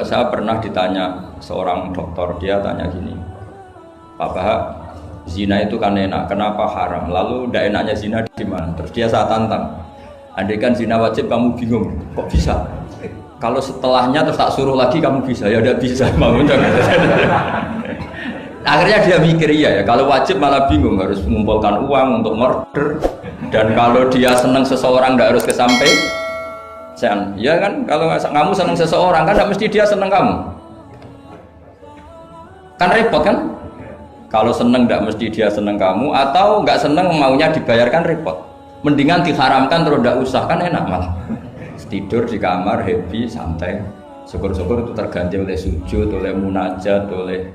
saya pernah ditanya seorang dokter, dia tanya gini, Pak Bahak, zina itu kan enak, kenapa haram? Lalu tidak enaknya zina di mana? Terus dia saya tantang, andai kan zina wajib kamu bingung, kok bisa? Kalau setelahnya terus tak suruh lagi kamu bisa, ya udah bisa. Akhirnya dia mikir ya, kalau wajib malah bingung, harus mengumpulkan uang untuk murder. Dan kalau dia senang seseorang tidak harus kesampaian, ya kan? Kalau kamu senang seseorang kan tidak mesti dia senang kamu, kan repot kan? Kalau senang tidak mesti dia senang kamu, atau nggak senang maunya dibayarkan repot. Mendingan diharamkan terus tidak usah, kan enak malah. Tidur di kamar happy santai, syukur-syukur itu terganti oleh sujud, oleh munajat, oleh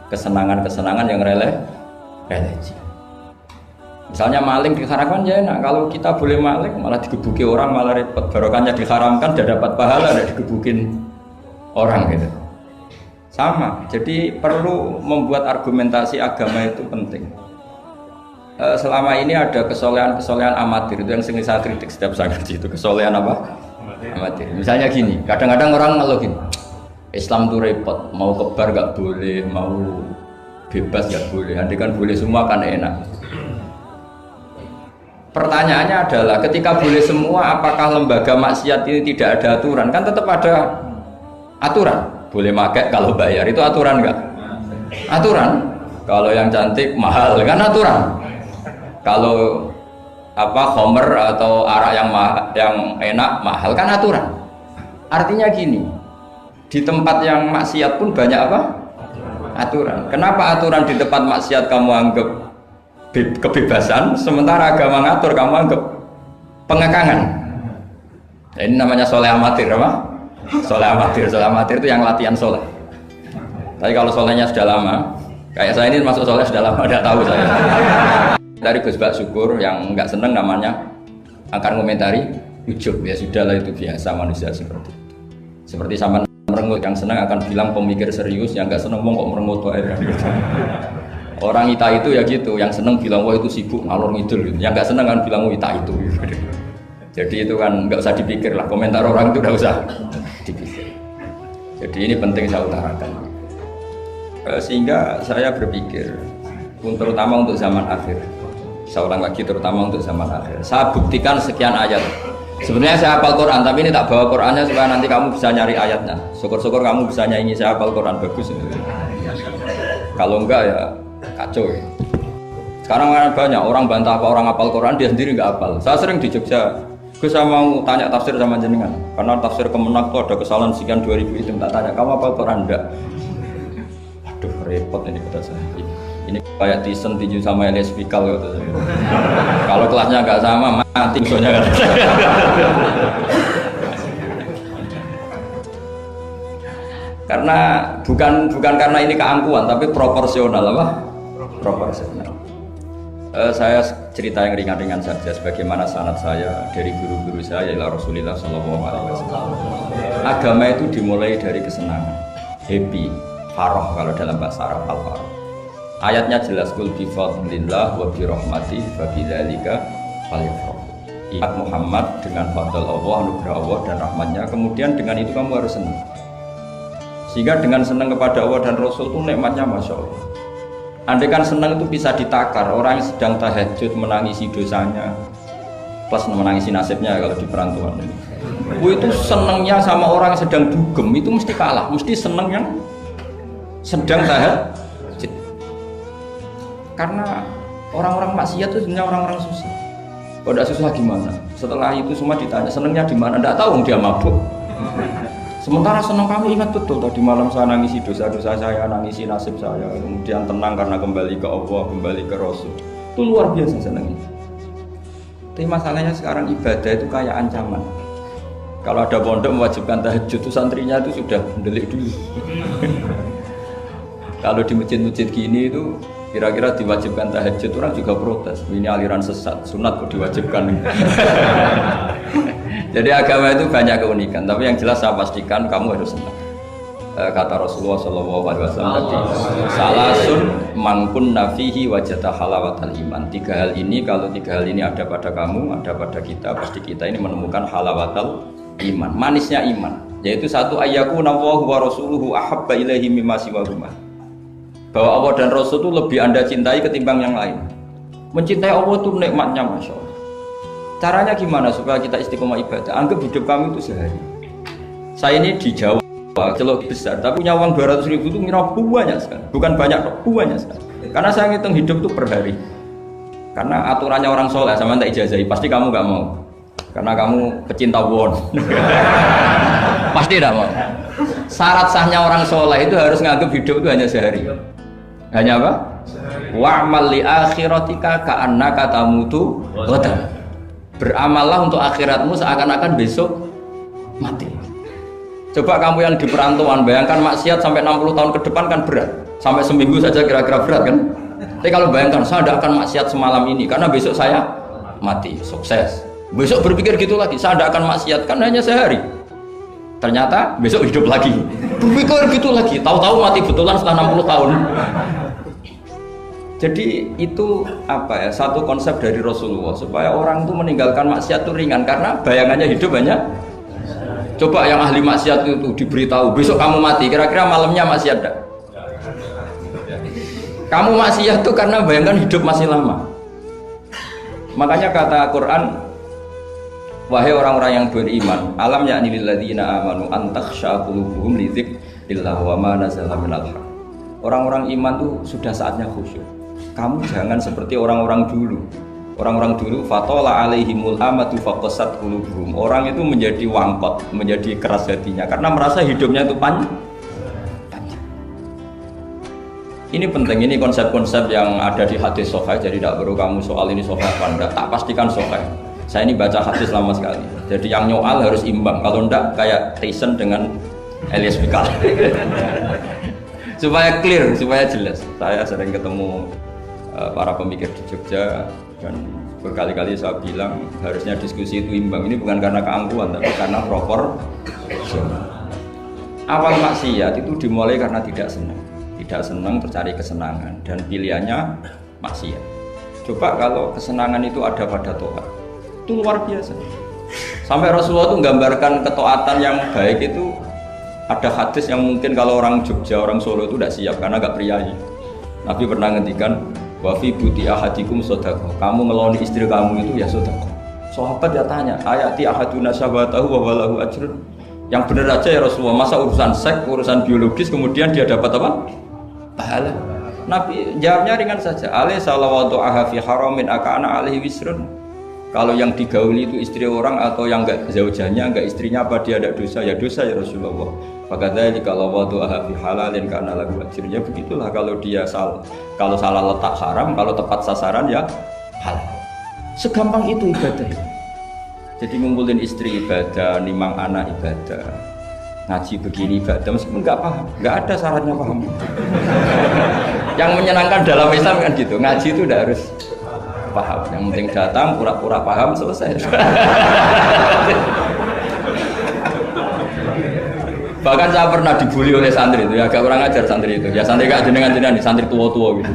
kesenangan-kesenangan yang religi. Misalnya maling diharamkan ya enak, kalau kita boleh maling malah digebuki orang malah repot. Barokahnya diharamkan dia dapat pahala, tidak digebukin orang gitu. Sama, jadi perlu membuat argumentasi agama itu penting. Selama ini ada kesolehan amatir, itu yang sering saya kritik setiap saya ngaji itu, kesolehan apa? Amatir. Misalnya gini, kadang-kadang orang ngeluh gini, Islam itu repot, mau kebar gak boleh, mau bebas gak boleh, andai kan boleh semua kan enak. Pertanyaannya adalah, ketika boleh semua, apakah lembaga maksiat ini tidak ada aturan? Kan tetap ada aturan. Boleh pakai kalau bayar, itu aturan enggak? Aturan. Kalau yang cantik mahal, kan aturan. Kalau homer atau arak yang enak mahal, kan aturan. Artinya gini, di tempat yang maksiat pun banyak apa? Aturan. Kenapa aturan di tempat maksiat kamu anggap kebebasan, sementara agama ngatur kamu anggap pengekangan? Nah, ini namanya soleh amatir, apa? Soleh amatir itu yang latihan soleh. Tapi kalau solehnya sudah lama, kayak saya ini masuk soleh sudah lama, tidak tahu saya. Dari Gus Bak Syukur yang nggak seneng namanya akan komentari ujub, ya sudahlah itu biasa manusia seperti itu. Seperti sama merengut, yang seneng akan bilang pemikir serius, yang nggak seneng kok merengut aja. Orang ita itu ya gitu, yang seneng bilang wah itu sibuk ngalor ngidul gitu. Yang nggak seneng kan bilang wah ita itu. Jadi itu kan nggak usah dipikir lah, komentar orang itu nggak usah dipikir. Jadi ini penting saya utarakan. Sehingga saya berpikir, terutama untuk zaman akhir. Saya ulang lagi, terutama untuk zaman akhir. Saya buktikan sekian ayat. Sebenarnya saya hafal Quran, tapi ini tak bawa Qurannya supaya nanti kamu bisa nyari ayatnya. Syukur-syukur kamu bisa nyanyi saya hafal Quran, bagus. Kalau enggak ya kacau. Sekarang banyak orang bantah apa orang hafal Quran, dia sendiri enggak hafal. Saya sering di Jogja, saya mau tanya tafsir sama jenengan, karena tafsir Kemenak itu ada kesalahan sekian 2000 itu, tak tanya kamu hafal Quran enggak? Aduh repot ini kata saya. Ini kayak Tyson tinju sama Elias Pikal gitu. Kalau kelasnya nggak sama mati misalnya kan. Karena bukan karena ini keangkuhan, tapi proporsional apa? Proporsional. Saya cerita yang ringan-ringan saja, sebagaimana sanad saya dari guru-guru saya ialah Rasulullah SAW. Agama itu dimulai dari kesenangan, happy, farah kalau dalam bahasa Arab al-farah. Ayatnya jelas, kul bi fadlillah wa bi rahmati fa bidzalika falyafrahu. Ingat Muhammad dengan fadl Allah, anugerah Allah dan rahmatnya, kemudian dengan itu kamu harus senang. Sehingga dengan senang kepada Allah dan Rasul itu nikmatnya Masya Allah. Andai kan senang itu bisa ditakar, orang yang sedang tahajud menangisi dosanya plus menangisi nasibnya kalau di perantauan ini. Itu senangnya sama orang yang sedang dugem itu mesti kalah, mesti senang yang sedang tahajud. Karena orang-orang maksiat itu sebenarnya orang-orang susah. Kalau tidak susah gimana? Setelah itu semua ditanya senangnya di mana? Tidak tahu dia mabuk. Sementara senang kamu ingat betul tadi malam saya nangisi dosa-dosa saya, nangisi nasib saya, kemudian tenang karena kembali ke Allah, kembali ke Rasul. Itu luar biasa senangnya. Tapi masalahnya sekarang ibadah itu kayak ancaman. Kalau ada pondok mewajibkan tahajud itu santrinya itu sudah mendelik dulu. Kalau di masjid-masjid gini itu kira-kira diwajibkan tahajud, orang juga protes. Ini aliran sesat, sunat kok diwajibkan. Jadi agama itu banyak keunikan, tapi yang jelas saya pastikan kamu harus senang. Kata Rasulullah SAW tadi, salasun mangkun nafihi wajata halawatal iman. 3 hal ini, kalau 3 hal ini ada pada kamu, ada pada kita, pasti kita ini menemukan halawatal iman, manisnya iman. yaitu satu ayyakuna Allahu wa rasuluhu ahabba ilaihi mimma siwahuma. Bahwa Allah dan Rasul itu lebih Anda cintai ketimbang yang lain. Mencintai Allah itu nikmatnya Masya Allah. Caranya gimana supaya kita istiqomah ibadah? Anggap hidup kami itu sehari. Saya ini di Jawa, celok besar, tapi punya uang 200.000 itu ngira banyak sekali. Bukan banyak, banyak sekali. Karena saya ngitung hidup itu per hari. Karena aturannya orang soleh, sama tak ijazahi, pasti kamu gak mau. Karena kamu pecinta won. Pasti tidak mau. Syarat sahnya orang soleh itu harus nganggap hidup itu hanya sehari. Hanya apa? Wa'mal li akhiratika ka'annaka tamutu ghadan. Beramallah untuk akhiratmu seakan-akan besok mati. Coba kamu yang di perantauan, bayangkan maksiat sampai 60 tahun ke depan kan berat. Sampai seminggu saja kira-kira berat kan? Tapi kalau bayangkan saya tidak akan maksiat semalam ini karena besok saya mati, sukses. Besok berpikir gitu lagi, saya tidak akan maksiat kan hanya sehari. Ternyata besok hidup lagi, berpikir gitu lagi, tahu-tahu mati betulan setelah 60 tahun. Jadi itu apa ya, satu konsep dari Rasulullah supaya orang itu meninggalkan maksiat itu ringan karena bayangannya hidup banyak. Coba yang ahli maksiat itu diberitahu besok kamu mati, kira-kira malamnya maksiat enggak? Kamu maksiat itu karena bayangkan hidup masih lama. Makanya kata Quran, wahai orang-orang yang beriman, alam ya'ni lil ladzina amanu an takhsha qulubuhum li dzikrillah wa ma nazala minal haq. Orang-orang iman tuh sudah saatnya khusyuk. Kamu jangan seperti orang-orang dulu. Orang-orang dulu fatola alaihimul amatu faqasat qulubuhum. Orang itu menjadi wangkot, menjadi keras hatinya karena merasa hidupnya itu panjang. Ini penting, ini konsep-konsep yang ada di hadis sahih. Jadi tidak perlu kamu soal ini sahih apa enggak, tak pastikan sahih. Saya ini baca hadis lama sekali. Jadi yang nyoal harus imbang. Kalau enggak kayak Tyson dengan Elias Pikal. Supaya clear, supaya jelas. Saya sering ketemu para pemikir di Jogja dan berkali-kali saya bilang harusnya diskusi itu imbang. Ini bukan karena keangkuhan, tapi karena proporsi. Awal maksiat itu dimulai karena tidak senang tercari kesenangan dan pilihannya maksiat. Coba kalau kesenangan itu ada pada taat, itu luar biasa. Sampai Rasulullah itu menggambarkan ketaatan yang baik itu ada hadis yang mungkin kalau orang Jogja, orang Solo itu tidak siap karena agak priayi. Nabi pernah ngendikan wa fi buti ahadikum shadaqah. Kamu ngeloni istri kamu itu ya sedekah. Sahabat ya tanya, ayati ahaduna syahwatahu wa walahu ajrun. Yang benar aja ya Rasulullah, masa urusan seks, urusan biologis kemudian dia dapat apa? Pahala. Nabi jawabnya ringan saja. Alaysa lawatu ahafi haramin akana alaihi wisrun. Kalau yang digauli itu istri orang atau yang enggak zaujanya, enggak istrinya, apa dia ada dosa? Ya dosa ya Rasulullah. Fakadzalika lawatu ahafi halalin kana lahu ajrun. Begitulah kalau dia kalau salah letak haram, kalau tepat sasaran ya halal. Segampang itu ibadah. Jadi ngumpulin istri ibadah, nimang anak ibadah, ngaji begini ibadah, meskipun nggak paham, nggak ada syaratnya paham. Yang menyenangkan dalam Islam kan gitu, ngaji itu udah harus paham. Yang penting datang, pura-pura paham, selesai. Bahkan saya pernah dibully oleh santri itu, ya agak kurang ajar santri itu. Ya santri gak jenengan-jenengan, santri tua-tua gitu.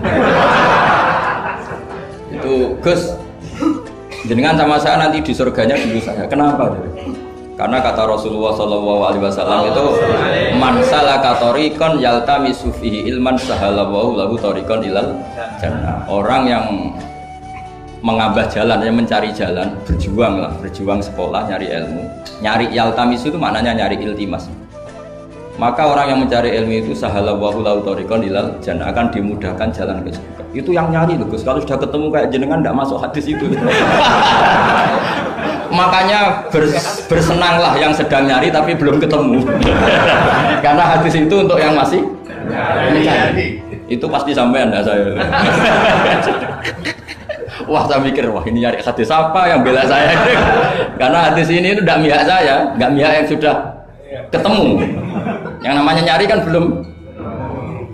Itu Gus, jenengan sama saya nanti di surganya dulu saya. Kenapa? Karena kata Rasulullah SAW itu man salaka tariqan yaltamisu fihi ilman sahalallahu lahu tariqan ilal jannah. Orang yang mengambah jalan, yang mencari jalan, berjuang sekolah, nyari ilmu. Nyari yaltamisu itu maknanya nyari iltimas. Maka orang yang mencari ilmu itu sahalallahu lahu tariqan ilal jannah, akan dimudahkan jalan ke surga. Itu yang nyari loh Gus. Kalau sudah ketemu kayak jenengan tidak masuk hadis itu. Makanya bersenanglah yang sedang nyari tapi belum ketemu. Karena hadis itu untuk yang masih mencari. Itu pasti sampean enggak saya. Wah saya mikir, wah ini nyari hadis apa yang bela saya. Karena hadis ini itu tidak mihak saya, nggak mihak yang sudah ketemu. Yang namanya nyari kan belum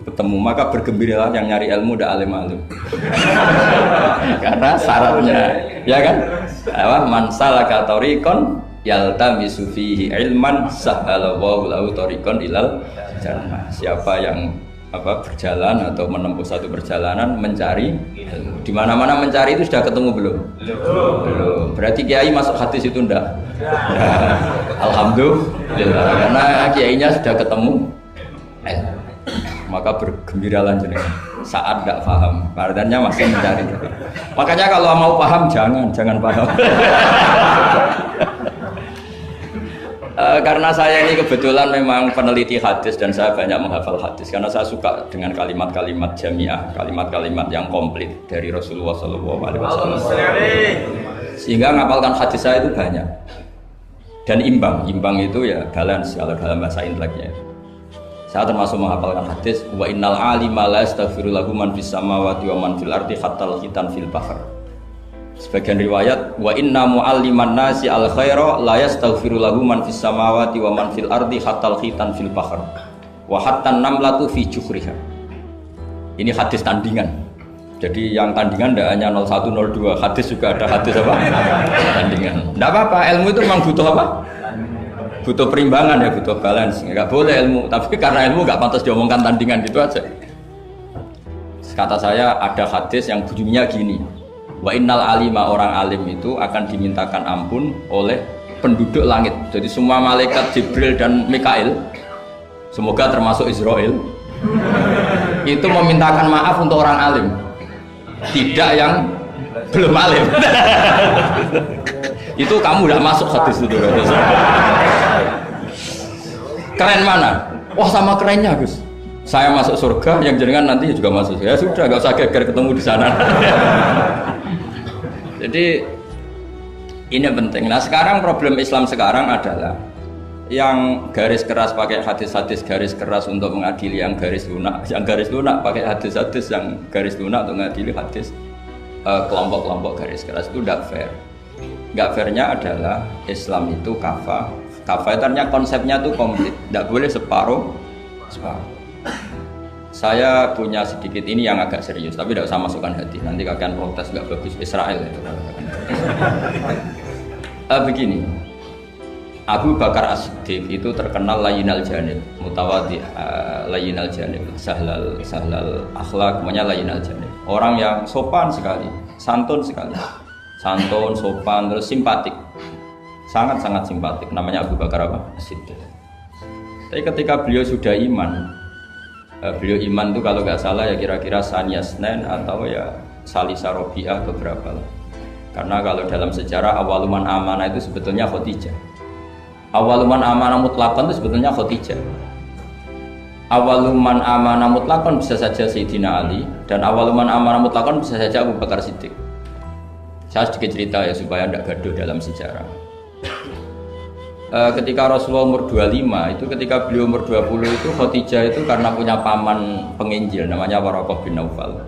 ketemu, maka bergembiralah yang nyari ilmu udah alim-alim. Karena syaratnya, ya kan? Man salaka tariqan yaltamisu fihi ilman sahalallahu lahu tariqan ilal jannah. Siapa yang berjalan atau menempuh satu perjalanan mencari ilmu. Di mana-mana mencari itu sudah ketemu belum? Belum. Berarti kiai masuk hadis itu enggak? Alhamdulillah karena kiainya sudah ketemu ilmu. Maka bergembiralah jenengan saat tidak paham, artinya masih mencari. Makanya kalau mau paham jangan paham. Karena saya ini kebetulan memang peneliti hadis dan saya banyak menghafal hadis karena saya suka dengan kalimat-kalimat jamiah, kalimat-kalimat yang komplit dari Rasulullah SAW. Sehingga ngapalkan hadis saya itu banyak dan imbang itu ya balance kalau dalam bahasa inteleknya. Saya termasuk menghafalkan hadis wa innal alima la yastaghfiru lahu man fis samawati wa man fil ardi hatta al-khitan fil bahr. Sebagian riwayat wa inna mu'alliman nasi al khaira la yastaghfiru lahu man fis samawati wa man fil ardi hatta al-khitan fil bahr wa hatta an-namlatu fi juhriha. Ini hadis tandingan. Jadi yang tandingan tidak hanya 01 02, hadis juga ada hadis apa? Tandingan. Tidak apa-apa, ilmu itu memang butuh apa? Butuh perimbangan ya, butuh balance. Enggak boleh ilmu, tapi karena ilmu enggak pantas diomongkan tandingan gitu aja. Kata saya ada hadis yang bunyinya gini. Wa innal alima, orang alim itu akan dimintakan ampun oleh penduduk langit. Jadi semua malaikat Jibril dan Mikail, semoga termasuk Israel, itu memintakan maaf untuk orang alim, tidak yang belum alim. Itu kamu udah masuk hadis itu. Keren mana? Wah sama kerennya Gus. Saya masuk surga, yang jenengan nanti juga masuk. Ya sudah, nggak usah geger ketemu di sana. Jadi ini penting. Nah sekarang problem Islam sekarang adalah yang garis keras pakai hadis-hadis garis keras untuk mengadili yang garis lunak pakai hadis-hadis yang garis lunak untuk mengadili hadis kelompok-kelompok garis keras itu tidak fair. Nggak fairnya adalah Islam itu kafah itu artinya konsepnya itu komplit, tidak boleh separuh. Saya punya sedikit ini yang agak serius, tapi tidak usah masukkan hati. Nanti kalian protes nggak bagus Israel itu. Begini, Abu Bakar As-Siddiq itu terkenal layyinal janib, mutawadhi, layyinal janib, sahlal akhlak, namanya layyinal janib. Orang yang sopan sekali, santun sekali, santun, sopan, terus simpatik, sangat-sangat simpatik. Namanya Abu Bakar As-Siddiq. Tapi ketika beliau sudah iman. Beliau iman itu kalau nggak salah ya kira-kira Saniyah Snen atau ya Salisa Robi'ah beberapa lah. Karena kalau dalam sejarah awaluman amanah itu sebetulnya Khadijah. Awaluman amanah mutlakon itu sebetulnya Khadijah. Awaluman amanah mutlakon bisa saja Sayyidina Ali dan awaluman amanah mutlakon bisa saja Abu Bakar Siddiq. Saya sedikit cerita ya supaya tidak gaduh dalam sejarah. Ketika Rasulullah umur 25 itu ketika beliau umur 20 itu Khadijah itu karena punya paman penginjil namanya Waraqah bin Naufal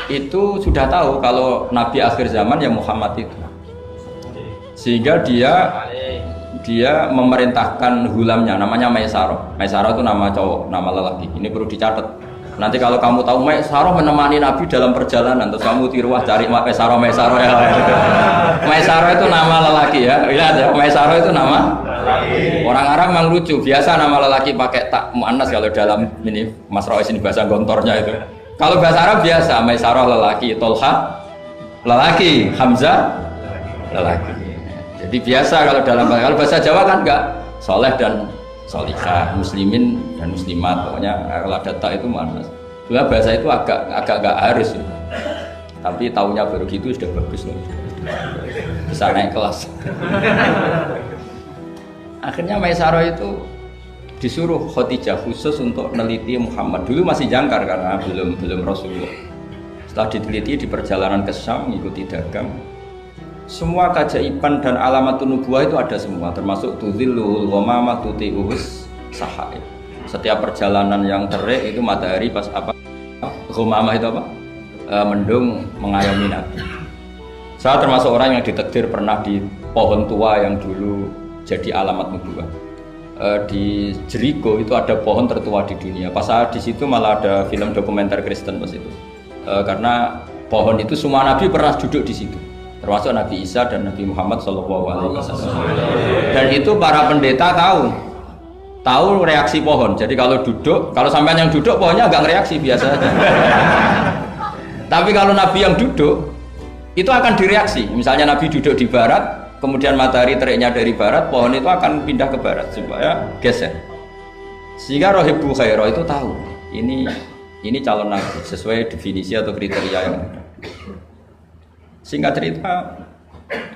itu sudah tahu kalau Nabi akhir zaman ya Muhammad itu, sehingga dia memerintahkan hulamnya namanya Maisarah. Maisarah itu nama cowok, nama lelaki. Ini perlu dicatat. Nanti kalau kamu tahu Maisarah menemani Nabi dalam perjalanan, terus kamu tiruah cari Maisarah ya. Maisarah itu nama lelaki ya. Lihat ya, Maisarah itu nama lelaki. Orang Arab memang lucu, biasa nama lelaki pakai tak muannas kalau dalam ini Mas Rois ini bahasa gontornya itu. Kalau bahasa Arab biasa Maisarah lelaki, Tolha lelaki, Hamzah lelaki. Jadi biasa kalau bahasa Jawa kan enggak, soleh dan solihah, muslimin dan muslimat, pokoknya kalau ada tak itu manas. Sebenarnya bahasa itu agak nggak harus ya. Tapi tahunya baru gitu sudah bagus loh, bisa naik kelas. Akhirnya Maisarah itu disuruh Khadijah khusus untuk meneliti Muhammad. Dulu masih jangkar karena belum Rasulullah. Setelah diteliti di perjalanan ke Syam mengikuti dagang, semua keajaiban dan alamat nubuwah itu ada semua, termasuk tudzilluhul ghamamah tuti'uhus sahaib. Setiap perjalanan yang terik itu matahari pas apa? Ghamamah itu apa? Mendung mengayomi Nabi. Saya termasuk orang yang ditakdir pernah di pohon tua yang dulu jadi alamat nubuwah. Di Jericho itu ada pohon tertua di dunia. Pas saya di situ malah ada film dokumenter Kristen pas itu. Karena pohon itu semua Nabi pernah duduk di situ. Termasuk Nabi Isa dan Nabi Muhammad SAW. Dan itu para pendeta tahu tahu reaksi pohon. Jadi kalau duduk, kalau sampean yang duduk pohonnya agak reaksi biasa aja. Tapi kalau Nabi yang duduk itu akan direaksi. Misalnya Nabi duduk di barat, kemudian matahari teriknya dari barat, pohon itu akan pindah ke barat supaya geser. Sehingga rohibu khairah itu tahu ini calon Nabi sesuai definisi atau kriteria yang ada. Singkat cerita,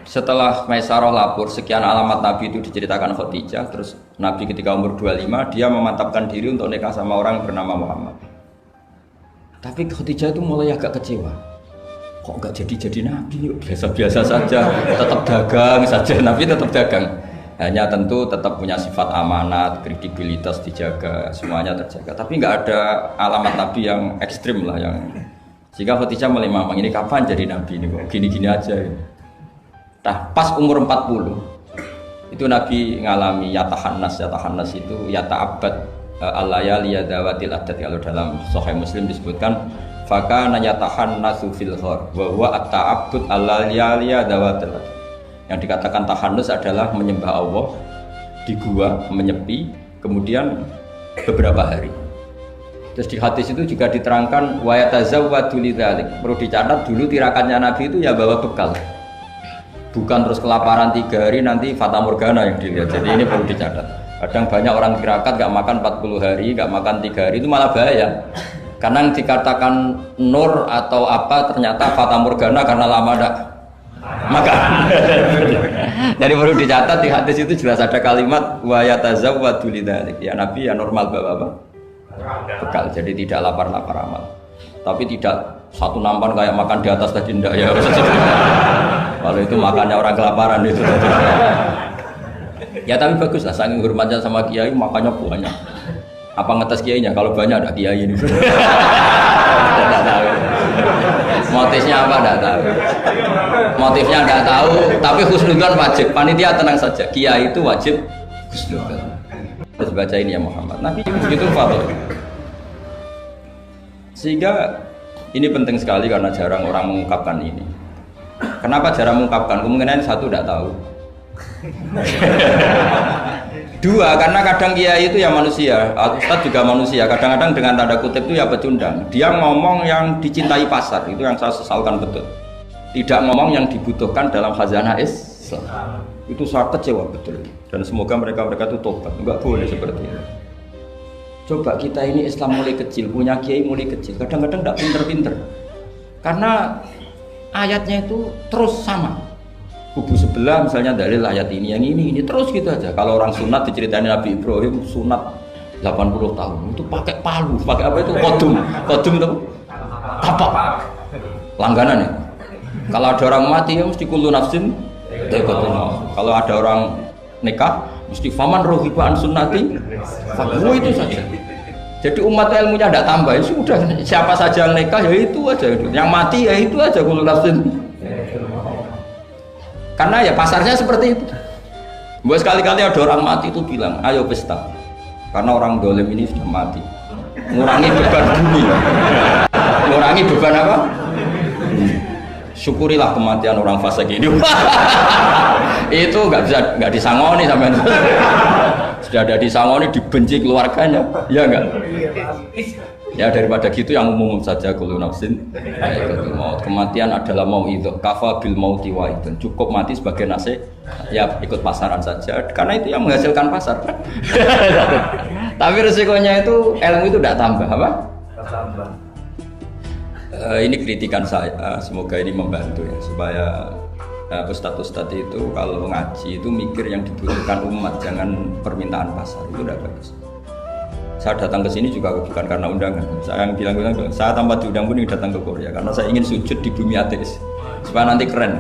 setelah Maisarah lapor sekian alamat Nabi itu diceritakan Khadijah, terus Nabi ketika umur 25 dia memantapkan diri untuk nikah sama orang bernama Muhammad. Tapi Khadijah itu mulai agak kecewa. Kok nggak jadi Nabi? Biasa-biasa saja, tetap dagang saja. Nabi tetap dagang. Hanya tentu tetap punya sifat amanat, kredibilitas dijaga, semuanya terjaga. Tapi nggak ada alamat Nabi yang ekstrim lah yang. Sehingga Khadijah mulai mamang ini kapan jadi Nabi ini kok gini-gini aja. Nah, pas umur 40 itu Nabi ngalami yatahannas itu yata'abbad al-layali yadawatil adat. Kalau dalam Sahih Muslim disebutkan fakana yatahannasu fil ghar wa huwa at-ta'abbud al-layali yadawatil adat. Yang dikatakan tahannus adalah menyembah Allah di gua, menyepi, kemudian beberapa hari. Terus di hadis itu juga diterangkan wa yatazawwadu lidzalik. Perlu dicatat dulu tirakannya Nabi itu ya bawa bekal. Bukan terus kelaparan 3 hari nanti fata morgana yang dilihat. Jadi ini perlu dicatat. Kadang banyak orang tirakat gak makan 40 hari, gak makan 3 hari itu malah bahaya. Karena yang dikatakan nur atau apa ternyata fata morgana karena lama gak makan. Jadi perlu dicatat di hadis itu jelas ada kalimat wa yatazawwadu lidzalik. Ya Nabi ya normal bawa apa? Bekal. Jadi tidak lapar-lapar amal. Tapi tidak satu nampan kayak makan di atas tadi ndak ya. Kalau itu makannya orang kelaparan itu. Ya tapi bagus lah, saking hormatnya sama kiai makannya banyak. Apa ngetes kiainya? Kalau banyak ada kiai ini. Tidak tahu. Motifnya apa tidak tahu. Motifnya tidak tahu. Tapi husnudzon wajib. Panitia tenang saja. Kiai itu wajib husnudzon. Terus baca ini ya Muhammad. Nabi begitu fadl. Sehingga ini penting sekali karena jarang orang mengungkapkan ini. Kenapa jarang mengungkapkan? Kemungkinan satu tidak tahu. Dua, karena kadang kiai itu ya manusia, Ustadz juga manusia. Kadang-kadang dengan tanda kutip itu ya pecundang. Dia ngomong yang dicintai pasar, itu yang saya sesalkan betul. Tidak ngomong yang dibutuhkan dalam khazanah Islam. Itu saya kecewa betul. Dan semoga mereka itu tobat. Enggak boleh seperti itu. Coba kita ini Islam mulai kecil, punya kiai mulai kecil. Kadang-kadang tidak pinter-pinter. Karena ayatnya itu terus sama. Kubu sebelah misalnya dalil ayat ini, yang ini terus gitu aja. Kalau orang sunat diceritain Nabi Ibrahim sunat 80 tahun itu pakai palu, pakai apa itu kodum itu tapak langganan ya. Kalau ada orang mati ya mesti kullu nafsin kalau ada orang nikah mesti faman rohibaan sunnati fahu itu saja. Jadi umat ilmunya tidak tambah, ya sudah siapa saja yang nikah ya itu aja, yang mati ya itu aja kullu nafsin. Karena ya pasarnya seperti itu. Buat sekali-kali ada orang mati itu bilang, ayo pesta. Karena orang dolim ini sudah mati. Ngurangi beban bumi. Ngurangi beban apa? Syukurilah kematian orang fasik ini. Itu nggak disangoni sampai. Sudah ada disangoni, dibenci keluarganya, ya enggak? Ya daripada gitu yang umum saja kullu nafsin maut. Kematian adalah mauidhah, kafa bil mauti waidun. Cukup mati sebagai nasihat, ya ikut pasaran saja karena itu yang menghasilkan pasar. Tapi resikonya itu ilmu itu tidak tambah apa? Tambah. Ini kritikan saya, semoga ini membantu ya supaya ustadz-ustadz itu kalau ngaji itu mikir yang dibutuhkan umat, jangan permintaan pasar, itu udah bagus. Saya datang ke sini juga bukan karena undangan. Saya yang bilang saya tanpa diundang pun datang ke Korea karena saya ingin sujud di bumi ateis supaya nanti keren.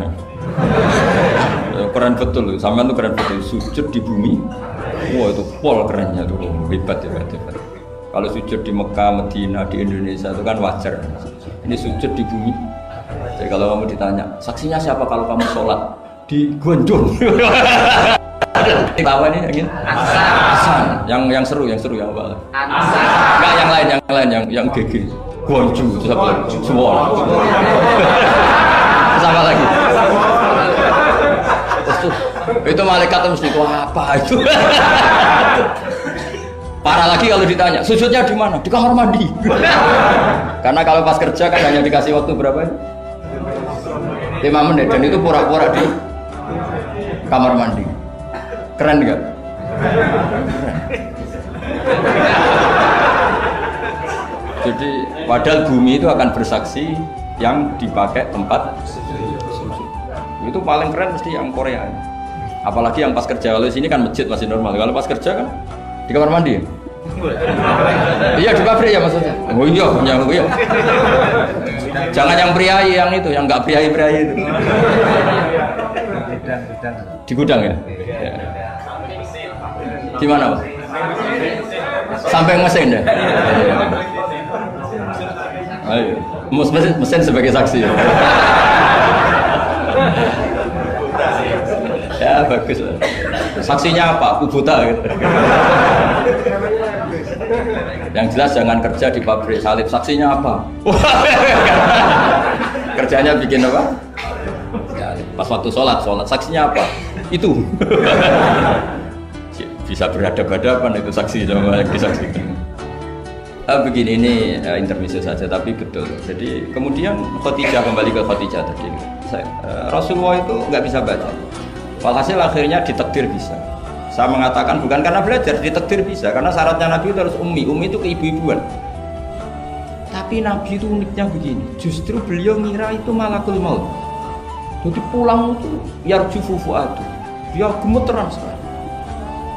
Keren betul, sampean tuh keren betul sujud di bumi. Wah itu pol kerennya tuh, hebat. Kalau sujud di Mekah, Medina, di Indonesia itu kan wajar. Ini sujud di bumi. Jadi kalau kamu ditanya, saksinya siapa kalau kamu sholat di Gonjong? Tawa ini yang ini? Hasan. Yang seru yang apa? Enggak yang lain yang GG. Gonju itu apa? Semua. Sama lagi. Itu malaikat mesti itu apa itu? Parah lagi kalau ditanya, sujudnya di mana? Di kamar mandi. Karena kalau pas kerja kan hanya dikasih waktu berapa? 5 menit dan itu pura-pura di kamar mandi. Keren nggak? Jadi padahal bumi itu akan bersaksi yang dipakai tempat sujud. Itu paling keren mesti yang Korea. Apalagi yang pas kerja. Kalau di sini kan masjid masih normal. Kalau pas kerja kan di kamar mandi. Iya di pabrik ya maksudnya. Oh iya, iya. Jangan yang priai yang itu, yang nggak priai itu. Di gudang ya. Ya. Di mana Pak? Sampai mesin deh. Ayo, mesin sebagai saksi. Ya bagus. Saksinya apa? Aku buta gitu. Yang jelas jangan kerja di pabrik salib. Saksinya apa? Kerjanya bikin apa? Pas waktu sholat. Saksinya apa? Itu. Bisa berhadapan-hadapan itu saksi sama yang disaksikan. Begini ini intermezzo saja tapi betul. Jadi kemudian Khadijah, kembali ke Khadijah tadi. Rasulullah itu nggak bisa baca. Walhasil akhirnya ditakdir bisa. Saya mengatakan bukan karena belajar, ditakdir bisa. Karena syaratnya Nabi itu harus ummi. Ummi itu keibu-ibuan. Tapi Nabi itu uniknya begini. Justru beliau ngira itu malakul maut. Jadi pulang itu yarjufu fuadu. Dia gemeteran sekali.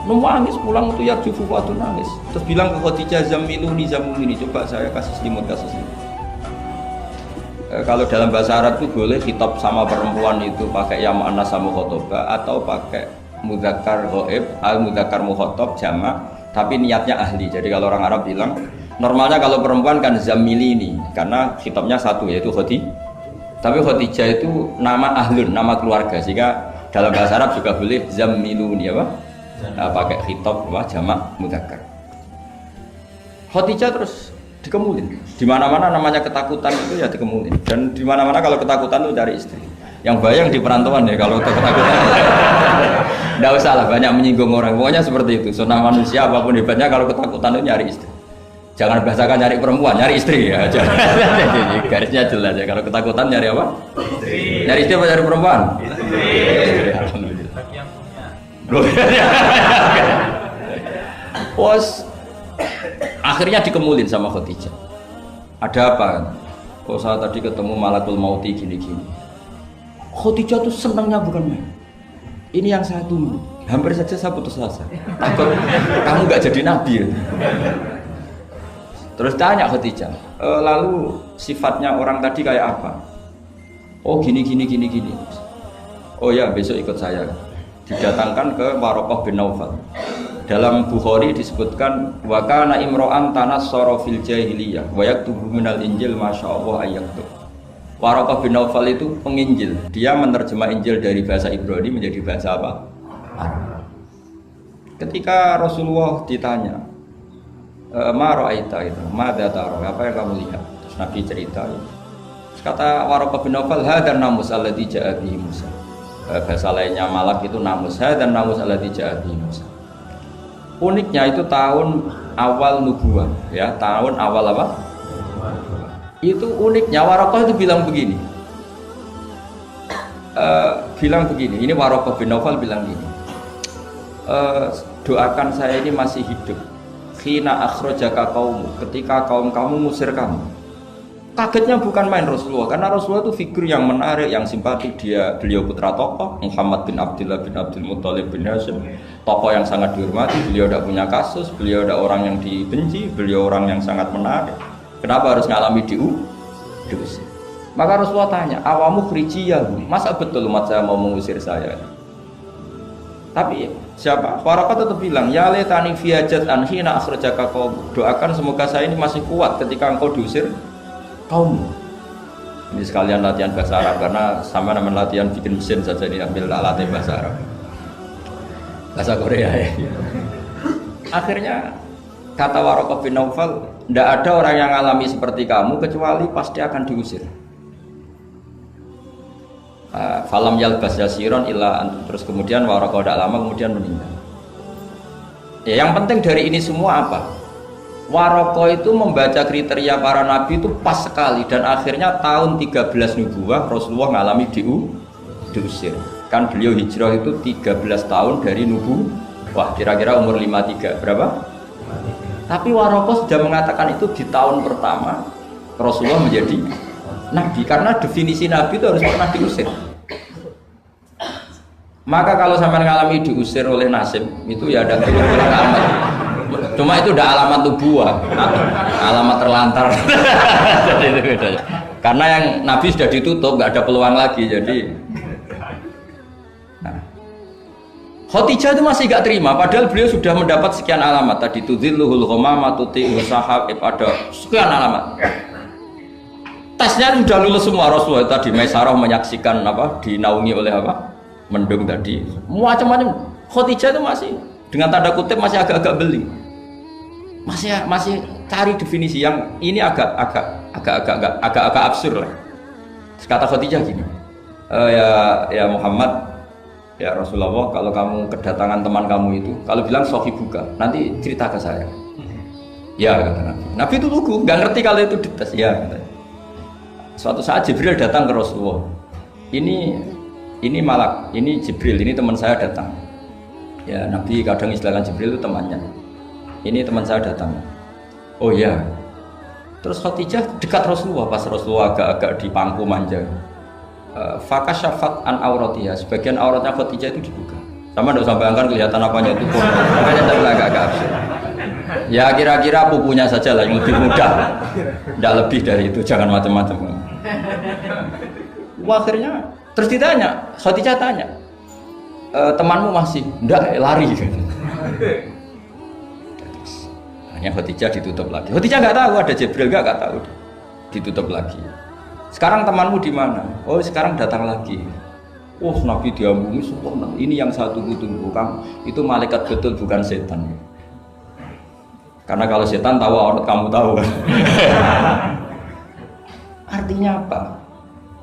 Nangis pulang itu yarjufu fuadu nangis. Terus bilang ke Khadijah zamiluni zamiluni. Coba saya kasih selimut. Kalau dalam bahasa Arab itu boleh khitab sama perempuan itu pakai ya mu'annas sama khotoba atau pakai mudzakkar ghaib, mudzakkar mukhatab jamak, tapi niatnya ahli. Jadi kalau orang Arab bilang normalnya kalau perempuan kan zamilini karena khitabnya satu yaitu Khadijah. Tapi Khadijah itu nama ahlun, nama keluarga, sehingga dalam bahasa Arab juga boleh zamiluni apa? Pakai khitab apa jamak mudzakkar. Khadijah terus dikemulin. Di mana-mana namanya ketakutan itu ya dikemulin. Dan di mana-mana kalau ketakutan itu cari istri. Yang bayang di perantauan ya kalau ketakutan. Nggak usah lah banyak menyinggung orang. Pokoknya seperti itu. Sunnah manusia apapun hebatnya kalau ketakutan itu nyari istri. Jangan bahasakan nyari perempuan, nyari istri ya. Garisnya jelas ya. Kalau ketakutan nyari apa? Istri. Nyari istri apa nyari perempuan? Istri. Alhamdulillah. Pos akhirnya dikemulin sama Khadijah. Ada apa? Oh saya tadi ketemu malakul mauti gini-gini. Khadijah tuh senangnya bukan main. Ini yang saya tunggu. Hampir saja saya putus asa. Takut kamu nggak jadi nabi ya? Terus tanya Khadijah, lalu sifatnya orang tadi kayak apa? Oh gini. Oh ya besok ikut saya. Didatangkan ke Waraqah bin Naufal. Dalam Bukhari disebutkan wa kana imro'an tanassara fil jahiliyah wa yaktubu minal injil masyaallah ayaktub. Waraqah bin Naufal itu penginjil. Dia menerjemah Injil dari bahasa Ibrani menjadi bahasa apa? Arab. Ketika Rasulullah ditanya, "Ma ra'aita itu? Madza tara? Apa yang kamu lihat?" Terus Nabi cerita. Terus kata Waraqah bin Naufal, "Hadan namus alladzi ja'a bihi Musa." Bahasa lainnya malak itu namus. Hadan namus alladzi ja'a bihi Musa. Uniknya itu tahun awal nubuwah, ya tahun awal apa? Itu uniknya Waraqah itu bilang begini. Ini Waraqah bin Naufal bilang gini. Doakan saya ini masih hidup. Khina akhrajaka qaum, ketika kaum kamu ngusir kamu. Kagetnya bukan main Rasulullah, karena Rasulullah itu figur yang menarik, yang simpatik. Beliau putra tokoh, Muhammad bin Abdullah bin Abdul Muttalib bin Hashim, tokoh yang sangat dihormati. Beliau tidak punya kasus, beliau tidak orang yang dibenci, beliau orang yang sangat menarik. Kenapa harus ngalami diusir? Maka Rasulullah tanya, awamu khrijiyahu, masa betul umat saya mau mengusir saya? Tapi siapa? Waraqah tetap bilang, ya letani fiyajat anhina akhrajaka qaum. Doakan semoga saya ini masih kuat ketika engkau diusir kaum. Ini sekalian latihan bahasa Arab karena sama namanya latihan bikin mesin saja ini ambil alatnya bahasa Arab. Bahasa Korea ya. Akhirnya kata Waraqah bin Naufal, tidak ada orang yang alami seperti kamu kecuali pasti akan diusir. Falam yalbas yasiron illa antum. Terus kemudian Waraqah tidak lama kemudian meninggal. Ya, yang penting dari ini semua apa? Waroko itu membaca kriteria para nabi itu pas sekali dan akhirnya tahun 13 nubuwah Rasulullah ngalami diusir. Kan beliau hijrah itu 13 tahun dari nubuwah, kira-kira umur 53 berapa? Tapi Waroko sudah mengatakan itu di tahun pertama Rasulullah menjadi nabi, karena definisi nabi itu harus pernah diusir. Maka kalau sampai ngalami diusir oleh nasib itu ya ada alamat. Cuma itu udah alamat nubuwah, alamat terlantar. Jadi itu bedanya. Karena yang nabi sudah ditutup, nggak ada peluang lagi. Jadi, nah. Khadijah itu masih nggak terima, padahal beliau sudah mendapat sekian alamat. Tadi tudzilluhul ghamamah tuti'u sahab, ada sekian alamat. Tesnya sudah lulus semua. Rasulullah tadi Maisarah menyaksikan apa, dinaungi oleh apa? Mendung tadi, macam-macam. Khadijah itu masih dengan tanda kutip masih agak-agak beli, masih cari definisi yang ini agak absurd lah. Kata Khadijah gini, ya Muhammad, ya Rasulullah, kalau kamu kedatangan teman kamu itu, kalau bilang sohibuka, nanti cerita ke saya. Ya kata Nabi. Nabi itu lugu, nggak ngerti kalau itu dites. Ya kata. Suatu saat Jibril datang ke Rasulullah. Ini malak, ini Jibril, ini teman saya datang. Ya Nabi kadang istilahkan Jibril itu temannya. Ini teman saya datang. Oh ya. Terus Khadijah dekat Rasulullah, pas Rasulullah agak-agak dipangku manja. Fakasyafat an auratiha, sebagian auratnya Khadijah itu dibuka. Sama enggak usah bayangkan kelihatan apanya itu. Makanya saya bilang agak absurd. Ya kira-kira pupunya saja lah yang lebih mudah. Tidak lebih dari itu, jangan macam-macam. Akhirnya terus ditanya, Khadijah tanya, temanmu masih? Enggak, lari. Hanya Khadijah ditutup lagi. Khadijah nggak tahu ada Jibril, nggak tahu. Ditutup lagi. Sekarang temanmu di mana? Oh sekarang datang lagi. Oh Nabi diambungi, subhanallah. Ini yang saya tunggu-tunggu, Kang. Itu malaikat betul, bukan setan. Karena kalau setan tahu, orang kamu tahu. Artinya apa?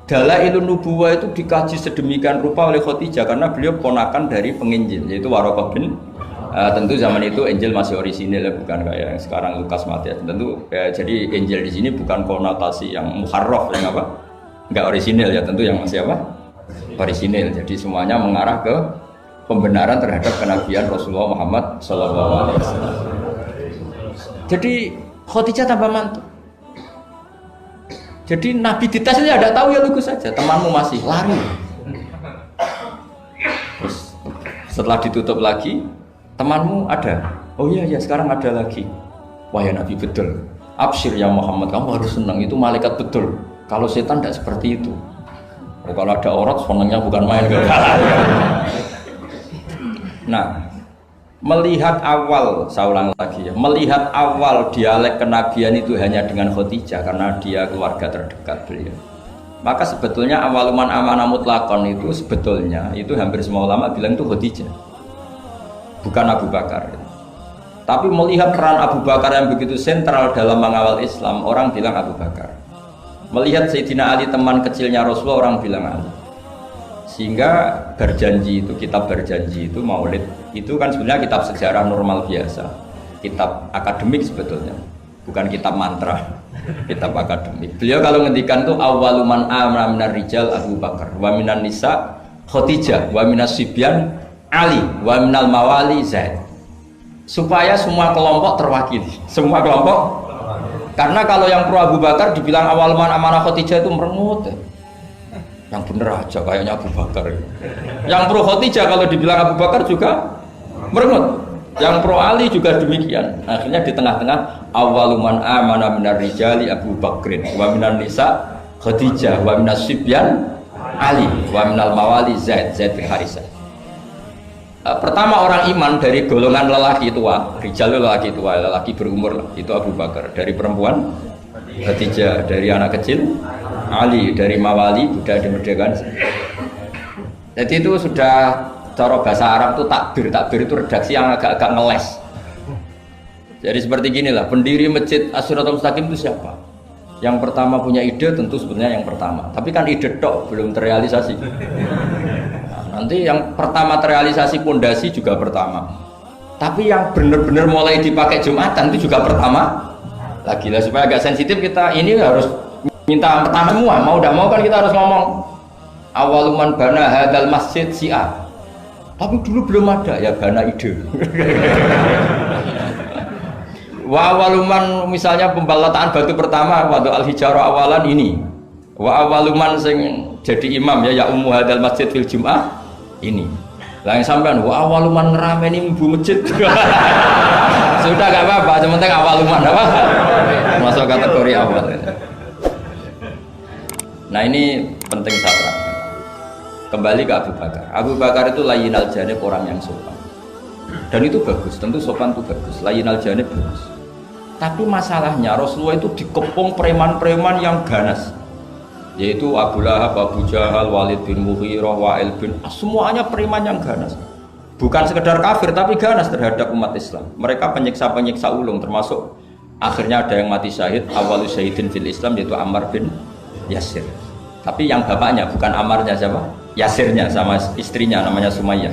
Dalailun nubuwah itu dikaji sedemikian rupa oleh Khadijah karena beliau ponakan dari penginjil, yaitu Waraqah bin. Tentu zaman itu Injil masih orisinil, bukan kayak yang sekarang Lukas Matius. Tentu jadi Injil di sini bukan konotasi yang muharraf, yang apa? Enggak orisinil ya, tentu yang masih apa? Orisinil. Jadi semuanya mengarah ke pembenaran terhadap kenabian Rasulullah Muhammad SAW. Jadi Khadijah tambah mantap. Jadi Nabi dites ini ada tahu ya lugu saja, temanmu masih lari. Terus setelah ditutup lagi, temanmu ada. Oh iya ya sekarang ada lagi. Wah ya Nabi betul. Absyir ya Muhammad, kamu harus senang, itu malaikat betul. Kalau setan tidak seperti itu. Oh, kalau ada orang senangnya bukan main. Nah, melihat awal, saya ulang lagi ya, melihat awal dialek kenabian itu hanya dengan Khadijah karena dia keluarga terdekat beliau. Maka sebetulnya awaluman amanah mutlakon itu sebetulnya itu hampir semua ulama bilang itu Khadijah, bukan Abu Bakar. Tapi melihat peran Abu Bakar yang begitu sentral dalam mengawal Islam, orang bilang Abu Bakar. Melihat Sayyidina Ali teman kecilnya Rasulullah, orang bilang Ali. Sehingga berjanji itu, kitab berjanji itu, maulid itu kan sebenarnya kitab sejarah normal biasa, kitab akademik sebetulnya, bukan kitab mantra, kitab akademik. Beliau kalau ngendikan tuh awaluman amana minar rijal Abu Bakar, wa minan nisa Khadijah, wa minas sibyan Ali, wa minal mawali Zaid, supaya semua kelompok terwakili, semua kelompok. Karena kalau yang pro Abu Bakar dibilang awaluman amanah Khadijah itu merengut ya. Yang bener aja kayaknya Abu Bakar. Yang pro Khadijah kalau dibilang Abu Bakar juga merengut. Yang pro Ali juga demikian. Akhirnya di tengah-tengah awaluman amana minar rijali Abu Bakrin, wa minan nisa Khadijah, wa minas sibyan Ali, wa minal mawali Zaid bin Harisah. Pertama orang iman dari golongan lelaki tua, rijal lelaki tua, lelaki berumur itu Abu Bakar. Dari perempuan Khadijah, dari anak kecil Ali, dari mawali budak dimerdekakan. Jadi itu sudah cara bahasa Arab itu takbir itu redaksi yang agak-agak ngeles. Jadi seperti ginilah, pendiri masjid As-Siratal Mustaqim itu siapa? Yang pertama punya ide tentu sebenarnya yang pertama, tapi kan ide tok belum terrealisasi. Nah, nanti yang pertama terrealisasi pondasi juga pertama. Tapi yang benar-benar mulai dipakai Jumatan itu juga pertama lagi lah, supaya agak sensitif kita ini harus minta pertama semua, mau tidak mau kan kita harus ngomong awaluman bana hadal masjid si'a, tapi dulu belum ada ya bana ide. Wa awaluman misalnya pembalataan batu pertama waktu al-hijarah awalan ini, wa awaluman sing jadi imam ya ummu hadal masjid fil jum'ah ini. Lah yang sampean wa awaluman ngerameni ibu masjid. Sudah gak apa-apa, yang penting awaluman apa? Masuk kategori awal. Nah ini penting saya terangkan. Kembali ke Abu Bakar. Abu Bakar itu layyinal janib, orang yang sopan. Dan itu bagus, tentu sopan itu bagus. Layyinal janib bagus. Tapi masalahnya Rasulullah itu dikepung preman-preman yang ganas. Yaitu Abu Lahab, Abu Jahal, Walid bin Mughirah, Wa'il bin semuanya preman yang ganas. Bukan sekedar kafir tapi ganas terhadap umat Islam. Mereka penyiksa-penyiksa ulung, termasuk akhirnya ada yang mati syahid, awalul syahidin fil Islam, yaitu Ammar bin Yasir. Tapi yang bapaknya bukan Ammarnya, siapa? Yasirnya sama istrinya namanya Sumayyah.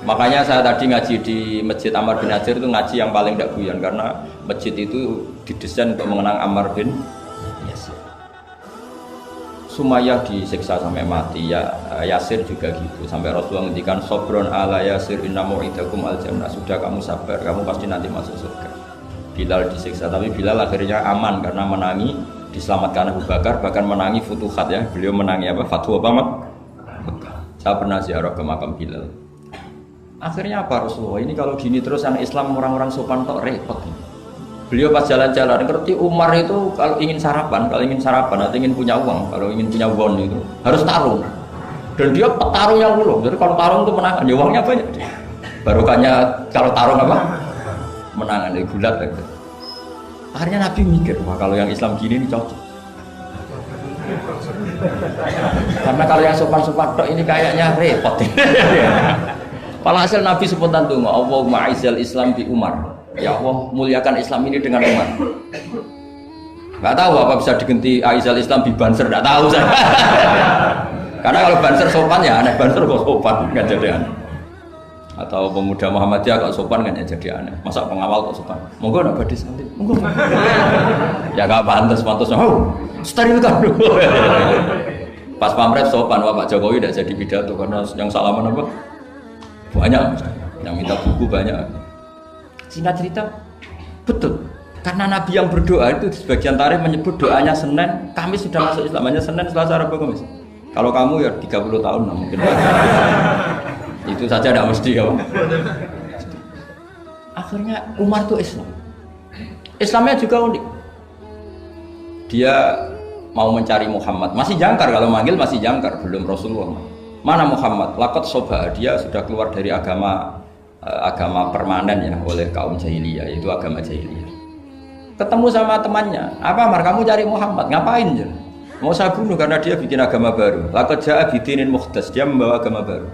Makanya saya tadi ngaji di masjid Ammar bin Yasir itu ngaji yang paling tidak guyon, karena masjid itu didesain untuk mengenang Ammar bin Yasir. Sumayyah disiksa sampai mati, ya Yasir juga gitu, sampai Rasulullah ngendikan sobron ala Yasir inna mu'idakum al jannah, sudah kamu sabar, kamu pasti nanti masuk surga. Bilal disiksa, tapi Bilal akhirnya aman karena menangi, diselamatkan Abu Bakar, bahkan menangi futuhat ya, beliau menangi apa? Fatwa apa mak? Saya pernah ziarah ke makam Bilal. Akhirnya apa Rasulullah ini kalau gini terus anak Islam orang-orang sopan kok repot. Beliau pas jalan-jalan ngerti Umar itu kalau ingin sarapan atau ingin punya uang, kalau ingin punya won itu harus tarung. Dan dia petarung yang ulung. Jadi kalau tarung itu menangan, ya uangnya banyak. Barokahnya kalau tarung apa? Menangan, ya gulat. Ya. Akhirnya Nabi mikir, wah kalau yang Islam gini ini cocok. Karena kalau yang sopan-sopan tok ini kayaknya repot. Walhasil Nabi spontan tuh, Allahumma a'izzal Islam bi Umar. Ya Allah, muliakan Islam ini dengan Umar. Nggak tahu apa bisa diganti a'izzal Islam bi Banser, nggak tahu saya. Karena kalau Banser sopan ya aneh, Banser kok sopan nggak jadi aneh. Atau pemuda Muhammadiyah kok sopan kan ya jadi aneh. Masa pengawal kok sopan? Monggo nak badhe santai. Monggo. Ya nggak pantas. Oh, steril kan. Pas pamret sopan, Pak Jokowi tidak jadi pidato karena yang salaman apa? Banyak. Yang minta buku banyak. Singkat cerita, betul. Karena Nabi yang berdoa itu di sebagian tarikh menyebut doanya Senin, Kamis sudah masuk Islam. Hanya Senin, Selasa, Rabu, Kamis. Kalau kamu ya 30 tahun lah mungkin. Itu saja tidak mesti ya. Akhirnya Umar itu Islam. Islamnya juga unik. Dia mau mencari Muhammad, masih jangkar, kalau manggil masih jangkar, belum Rasulullah. Mana Muhammad? Laqad soba, dia sudah keluar dari agama permanen ya oleh kaum jahiliyah, yaitu agama jahiliyah. Ketemu sama temannya, apa Mar, kamu cari Muhammad, ngapain ya? Mau saya bunuh karena dia bikin agama baru. Laqad ja'a bidinin mukhtas, dia membawa agama baru.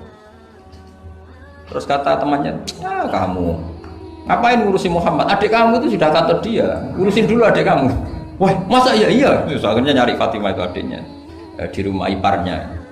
Terus kata temannya, kamu ngapain ngurusin Muhammad? Adik kamu itu sudah kata dia, urusin dulu adik kamu. Wah, masa iya? Terus akhirnya nyari Fatimah itu adiknya di rumah iparnya.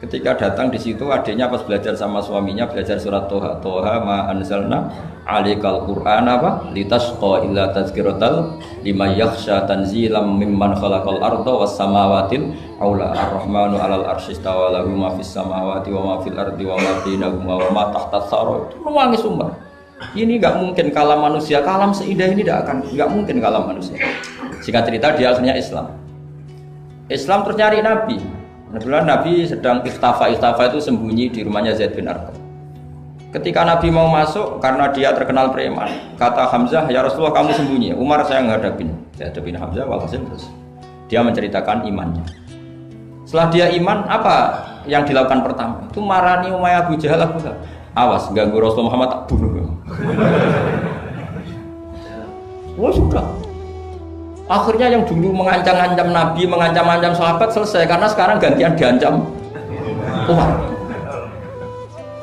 Ketika datang di situ adiknya pas belajar sama suaminya belajar surat Toha. Toha ma anzalna alikal Qur'an apa? Litasqa illa tazkiratal liman yakhsha tanzilam mimman khalaqal arda was samawatil aula ar-rahmanu 'alal arsy istawa lahu ma fis samawati wa ma fil ardi wa ma bainahuma wa ma tahtas sara. Nangis Umar. Ini enggak mungkin kalam manusia, kalam seindah ini enggak mungkin kalam manusia. Singkat cerita dia akhirnya Islam. Islam terus nyari Nabi. Kebetulan Nabi sedang istafa itu sembunyi di rumahnya Zaid bin Arqam. Ketika Nabi mau masuk, karena dia terkenal preman, kata Hamzah, ya Rasulullah kamu sembunyi, Umar saya ngadapin. Saya hadapin Hamzah, walhasil terus dia menceritakan imannya. Setelah dia iman, apa yang dilakukan pertama? Itu marani Umayyah Abu Jahal, awas ganggu Rasulullah Muhammad tak bunuh. Oh sudah. Akhirnya yang dulu mengancam-ancam Nabi, mengancam-ancam sahabat selesai, karena sekarang gantian diancam Umar.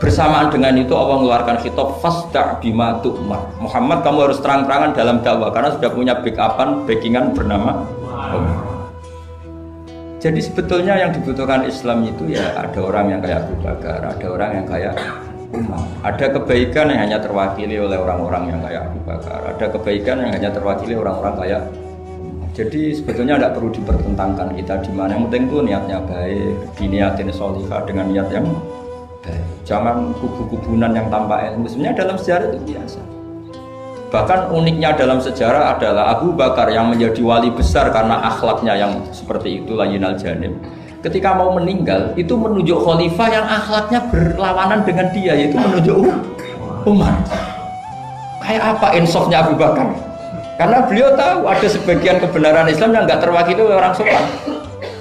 Bersamaan dengan itu Allah mengeluarkan khitab fasda' bima tu'mar. Muhammad kamu harus terang-terangan dalam dakwah karena sudah punya backingan bernama Umar. Jadi sebetulnya yang dibutuhkan Islam itu ya ada orang yang kayak Abu Bakar, ada orang yang kayak umat. Ada kebaikan yang hanya terwakili oleh orang-orang yang kayak Abu Bakar. Ada kebaikan yang hanya terwakili orang-orang kayak Umar. Jadi sebetulnya tidak perlu dipertentangkan kita di mana. Yang penting itu niatnya baik, diniatin sholihah dengan niat yang baik. Jangan kubu-kubunan yang tanpa ilmu. Sebenarnya dalam sejarah itu biasa. Bahkan uniknya dalam sejarah adalah Abu Bakar yang menjadi wali besar karena akhlaknya yang seperti itu, layyinal janib. Ketika mau meninggal, itu menunjuk khalifah yang akhlaknya berlawanan dengan dia, yaitu menunjuk Umar. Kayak apa insafnya Abu Bakar? Karena beliau tahu ada sebagian kebenaran Islam yang nggak terwakili oleh orang sopan.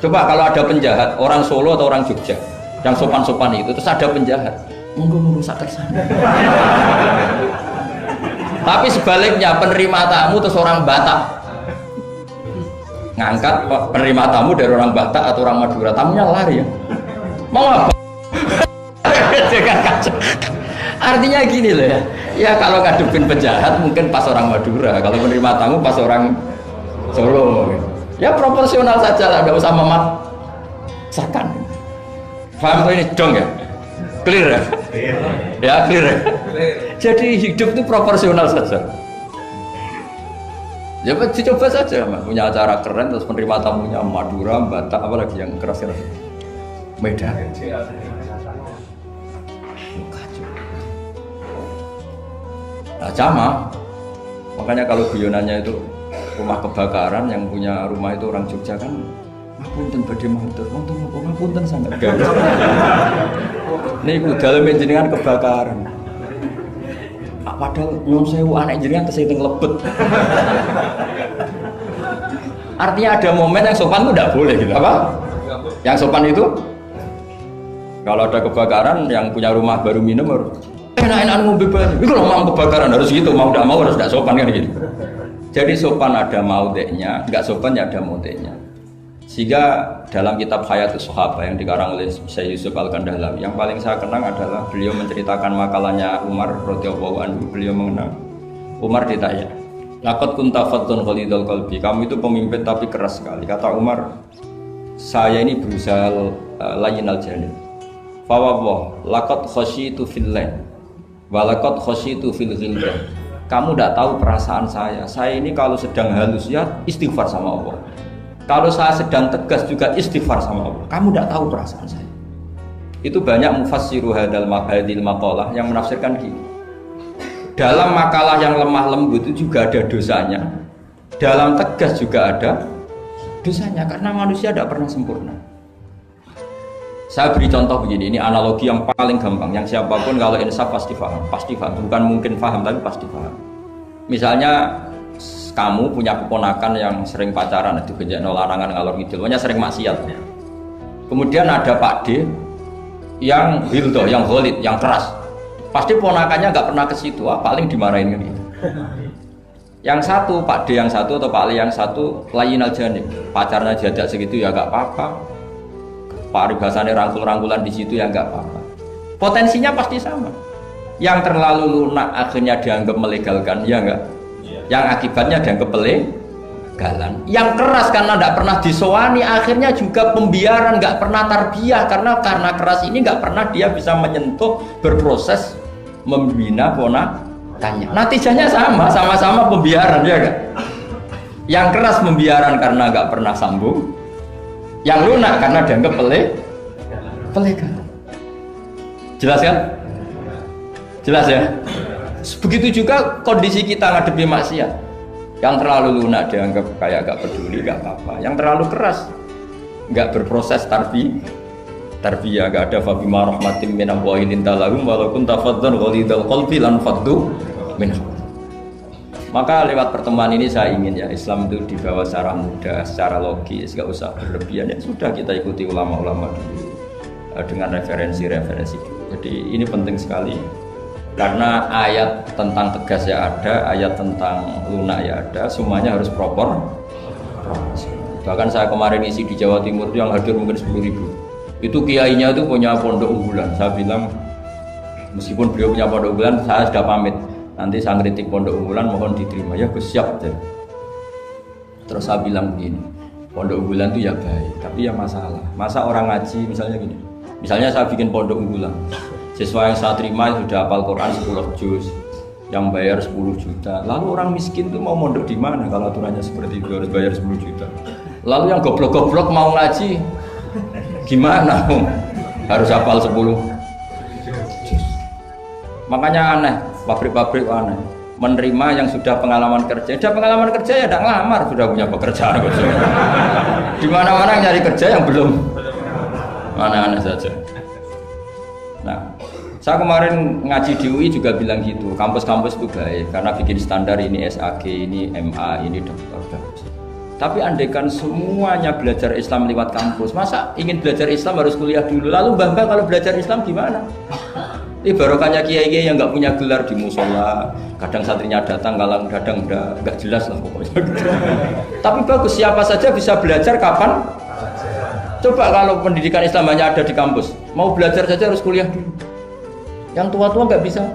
Coba kalau ada penjahat, orang Solo atau orang Jogja, yang sopan-sopan itu, terus ada penjahat, monggo sakit sana. Tapi sebaliknya penerima tamu terus orang Batak ngangkat penerima tamu dari orang Batak atau orang Madura, tamunya lari ya. Mau apa? Jangan kacau. Artinya gini loh ya. Ya kalau ngadepin penjahat mungkin pas orang Madura, kalau penerima tamu pas orang Solo. Ya proporsional saja lah, tidak usah memaksakan. Paham tuh ini dong ya? Clear ya? Ya clear ya? Jadi hidup itu proporsional saja. Ya coba saja, punya acara keren terus penerima tamunya Madura, Batak, apalagi yang keras-keras. Medan. Nah, sama. Makanya kalau guyonannya itu rumah kebakaran, yang punya rumah itu orang Jogja kan, ngapunten badhe matur, wonten apa ngapunten sangat gawe. Niku dalem jenengan kebakaran. Padahal nyuwun sewu anak jenengan tesih lebet. Artinya ada momen yang sopan itu tidak boleh gitu, apa? Yang sopan itu kalau ada kebakaran yang punya rumah baru minum harus enak-enak ngombe bareng. Itu kalau mau kebakaran harus gitu, mau tidak mau harus tidak sopan kan gitu. Jadi sopan ada maudeknya, enggak sopan ya ada maudeknya. Sehingga dalam kitab Hayatus Sahabah yang dikarang oleh Syekh Yusuf Al-Kandahlawi, yang paling saya kenang adalah beliau menceritakan makalahnya Umar radhiyallahu anhu. Beliau mengenang Umar ditanya, "Laqad kunta faddun ghalidul qalbi." Kamu itu pemimpin tapi keras sekali. Kata Umar, "Saya ini berusaha layyinal janib." Fa wallah, laqad khasyitu fillah wa laqad khasyitu fil ghilban. Kamu tidak tahu perasaan saya. Saya ini kalau sedang halus ya istighfar sama Allah. Kalau saya sedang tegas juga istighfar sama Allah. Kamu tidak tahu perasaan saya. Itu banyak mufassiru hadal maqalah yang menafsirkan gini. Dalam makalah yang lemah lembut itu juga ada dosanya. Dalam tegas juga ada dosanya, karena manusia tidak pernah sempurna. Saya beri contoh begini, ini analogi yang paling gampang, yang siapapun kalau insaf pasti paham, bukan mungkin paham tapi pasti paham. Misalnya kamu punya keponakan yang sering pacaran, itu kejadian larangan ngalor ngidul, pokoknya sering maksiat. Kemudian ada Pak D yang hildo, yang ghalid, yang keras. Pasti ponakannya nggak pernah ke situ, paling dimarahin kan gitu. Yang satu, Pak D yang satu atau Pak Ali yang satu, layyinal janib, pacarnya jadak segitu ya nggak apa-apa. Paribasannya rangkul-rangkulan di situ ya nggak apa-apa. Potensinya pasti sama. Yang terlalu lunak akhirnya dianggap melegalkan, ya nggak? Yang akibatnya dianggap pelegalan. Yang keras karena tidak pernah disowani, akhirnya juga pembiaran, nggak pernah tarbiyah, karena keras ini nggak pernah dia bisa menyentuh, berproses membina ponakannya. Natijahnya sama-sama pembiaran, ya kan? Yang keras pembiaran karena nggak pernah sambung, yang lunak karena dianggap pelegalan. Jelas kan? Jelas ya? Begitu juga kondisi kita ngadepi maksiat. Yang terlalu lunak dianggap kayak gak peduli, gak apa-apa. Yang terlalu keras gak berproses tarbiyah, gak ada fabima rahmatin min Allahi linta lahum walau kunta faddan ghalidul qalbi lan faddu min hawlik. Maka lewat pertemuan ini saya ingin ya Islam itu dibawa secara mudah, secara logis, gak usah berlebihan. Ya sudah, kita ikuti ulama-ulama dulu dengan referensi-referensi. Jadi ini penting sekali. Karena ayat tentang tegas ya ada, ayat tentang lunak ya ada, semuanya harus proper. Bahkan saya kemarin isi di Jawa Timur itu yang hadir mungkin 10.000. Itu kiainya itu punya pondok unggulan. Saya bilang, meskipun beliau punya pondok unggulan, saya sudah pamit. Nanti saya kritik pondok unggulan, mohon diterima. Ya Gus, siap. Terus saya bilang begini, pondok unggulan itu ya baik, tapi ya masalah. Masa orang ngaji misalnya gini, misalnya saya bikin pondok unggulan, Siswa yang saya terima sudah hafal Quran 10 juz, yang bayar 10 juta. Lalu orang miskin itu mau mondok di mana kalau aturannya seperti itu harus bayar 10 juta. Lalu yang goblok-goblok mau ngaji gimana? Harus hafal 10 juz. Makanya aneh, pabrik-pabrik aneh. Menerima yang sudah pengalaman kerja. Sudah pengalaman kerja ya tidak ngelamar, sudah punya pekerjaan. Di mana-mana nyari kerja yang belum. Aneh-aneh saja. Nah, saya kemarin ngaji di UI juga bilang gitu, kampus-kampus itu baik karena bikin standar ini SAG, ini MA, ini dokter. Tapi andaikan semuanya belajar Islam lewat kampus, masa ingin belajar Islam harus kuliah dulu? Lalu Mbah kalau belajar Islam gimana? Ini barokahnya kiai-kiai yang nggak punya gelar di musola, kadang santrinya datang, kadang nggak jelas lah pokoknya. Tapi bagus, siapa saja bisa belajar kapan? Coba kalau pendidikan Islam hanya ada di kampus, mau belajar saja harus kuliah dulu. Yang tua-tua nggak bisa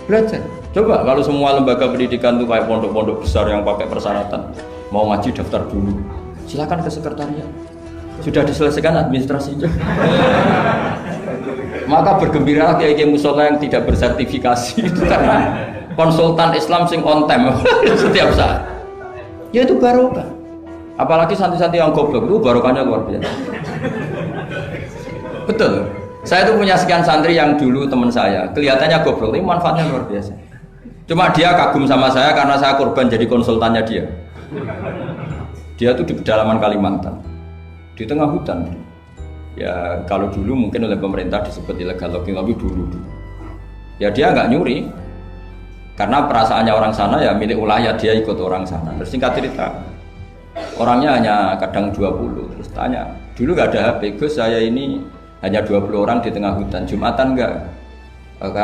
belajar. Coba kalau semua lembaga pendidikan itu kayak pondok-pondok besar yang pakai persyaratan, mau ngaji daftar dulu, silakan ke sekretariat. Sudah diselesaikan administrasinya. Maka bergembiralah kiai-kiai musola yang tidak bersertifikasi itu karena konsultan Islam sing on time setiap saat. Ya itu barokah. Apalagi santri-santri yang goblok itu barokahnya luar biasa. Betul. Saya itu punya sekian santri yang dulu teman saya, kelihatannya goblok, tapi manfaatnya luar biasa. Cuma dia kagum sama saya karena saya korban jadi konsultannya dia. Dia tuh di pedalaman Kalimantan, di tengah hutan. Ya kalau dulu mungkin oleh pemerintah disebut illegal logging, tapi dulu. Ya dia nggak nyuri, karena perasaannya orang sana ya milik wilayah, dia ikut orang sana. Terus singkat cerita, orangnya hanya kadang 20, terus tanya, dulu nggak ada HP, Gus saya ini hanya 20 orang di tengah hutan, Jumatan enggak?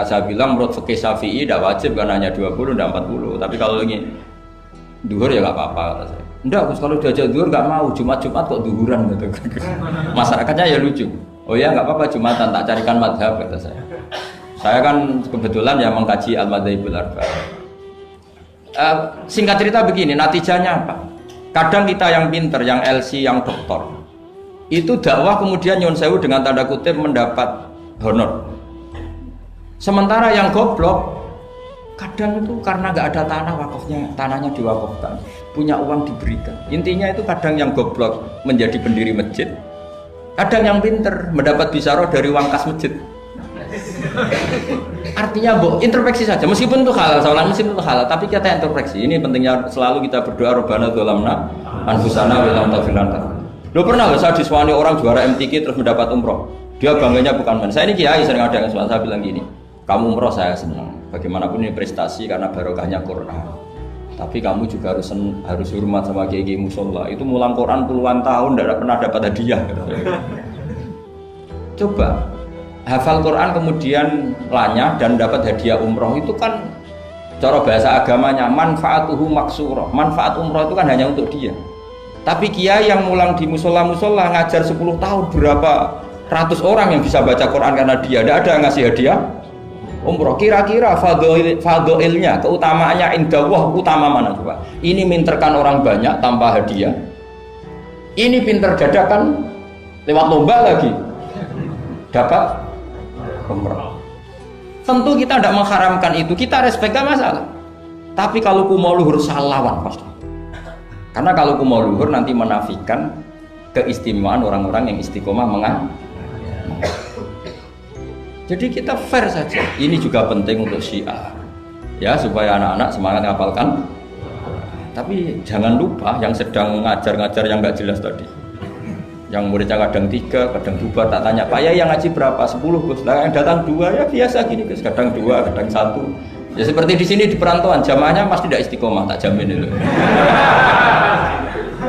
Saya bilang menurut fikih Syafi'i tidak wajib karena hanya 20, tidak 40, tapi kalau ini duhur ya nggak apa-apa kata saya. Enggak, Gus kalau diajak duhur nggak mau, Jumat kok duhuran gitu. Masyarakatnya ya lucu. Oh ya nggak apa-apa Jumatan, tak carikan madhab kata saya. Saya kan kebetulan ya mengkaji al-madhaibul arba'. Singkat cerita begini, natijahnya apa? Kadang kita yang pinter, yang LC, yang doktor, itu dakwah kemudian nyun sewu dengan tanda kutip mendapat honor. Sementara yang goblok, kadang itu karena nggak ada tanah wakafnya, tanahnya diwakafkan, punya uang diberikan. Intinya itu kadang yang goblok menjadi pendiri masjid, kadang yang pinter mendapat bisaroh dari uang kas masjid. Artinya introspeksi saja, meskipun itu halal, meskipun itu halal, tapi kita introspeksi. Ini pentingnya selalu kita berdoa Rabbana dzalamna anfusana wa lam taghfir lana. Lo pernah nggak saya disuani orang juara MTQ terus mendapat umroh? Dia bangganya bukan main. Saya ini kiai sering ada yang suami saya bilang gini, kamu umroh saya senang. Bagaimanapun ini prestasi karena barokahnya Quran. Tapi kamu juga harus hormat sama kiai musola. Itu mulang Quran puluhan tahun tidak pernah dapat hadiah. Coba hafal Quran kemudian lanyah dan dapat hadiah umroh itu kan cara bahasa agamanya manfaatuhu maksurah. Manfaat umroh itu kan hanya untuk dia. Tapi kiai yang mulang di musola-musola ngajar 10 tahun berapa ratus orang yang bisa baca Quran karena dia, tidak ada yang ngasih hadiah umroh. Kira-kira fadhoilnya, keutamaannya indallah utama mana coba? Ini minterkan orang banyak tanpa hadiah, ini pinter dadakan lewat lomba lagi dapat umroh. Tentu kita tidak mengharamkan itu, kita respect gak masalah. Tapi kalau kumo luhur salah lawan pasti. Karena kalau kumo luhur nanti menafikan keistimewaan orang-orang yang istiqomah mengajar. Jadi kita fair saja. Ini juga penting untuk Syiah, ya supaya anak-anak semangat ngapalkan. Tapi jangan lupa yang sedang ngajar-ngajar yang nggak jelas tadi. Yang muridnya kadang 3, kadang 2, tak tanya, Pak ya yang ngaji berapa? 10 Gus. Nah, yang datang 2 ya biasa gini Gus. Kadang 2, kadang 1. Ya seperti di sini di perantauan, jamaahnya pasti tidak istiqomah, tak jamin itu.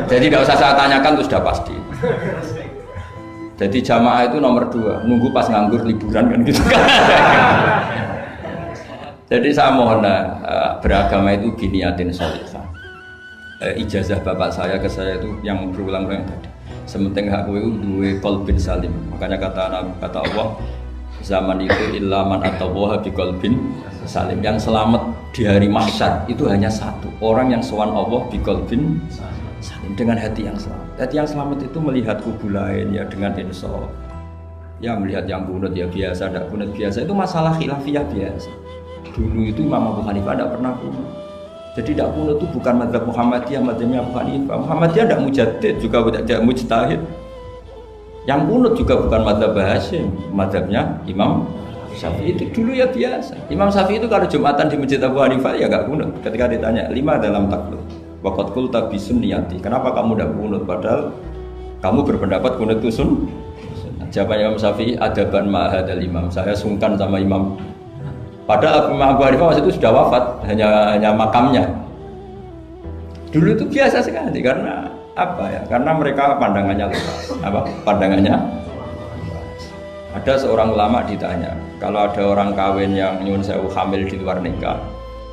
Jadi tidak usah saya tanyakan itu sudah pasti. Jadi jamaah itu nomor 2, nunggu pas nganggur liburan kan gitu kan. Jadi saya mohon beragama itu biniyatin sholihah. Ijazah bapak saya ke saya itu yang berulang-ulang tadi. Sementing hak kowe duwe qalbin salim. Makanya kata Allah, zaman itu ilaman atau waha bi qalbin salim. Yang selamat di hari mahsyar itu hanya satu orang yang sowan Allah bi qalbin salim, dengan hati yang selamat. Hati yang selamat itu melihat kubu lain ya dengan insaf. Ya melihat yang kunut ya biasa, tidak kunut biasa itu masalah khilafiyah biasa. Dulu itu Imam Abu Hanifah tidak pernah kunut. Jadi tidak kunut itu bukan mazhab Muhammadiyah, mazhabnya Abu Hanifah. Muhammadiyah tidak mujaddid juga tidak mujtahid. Yang kunut juga bukan mazhab Hasyim, mazhabnya Imam Syafi'i itu dulu ya biasa. Imam Syafi'i itu kalau Jumatan di Masjid Abu Hanifah ya nggak kunut. Ketika ditanya 5 dalam taklid, waqad qulta bisunniyati. Kenapa kamu tidak kunut padahal kamu berpendapat kunut itu sunnah? Jawaban Imam Syafi'i, adaban ma'hadal imam. Saya sungkan sama imam. Padahal Imam Abu Hanifah waktu itu sudah wafat, hanya makamnya. Dulu itu biasa sekali karena apa ya? Karena mereka pandangannya luas. Apa? Pandangannya. Ada seorang ulama ditanya, kalau ada orang kawin yang nyuwun sewu hamil di luar nikah,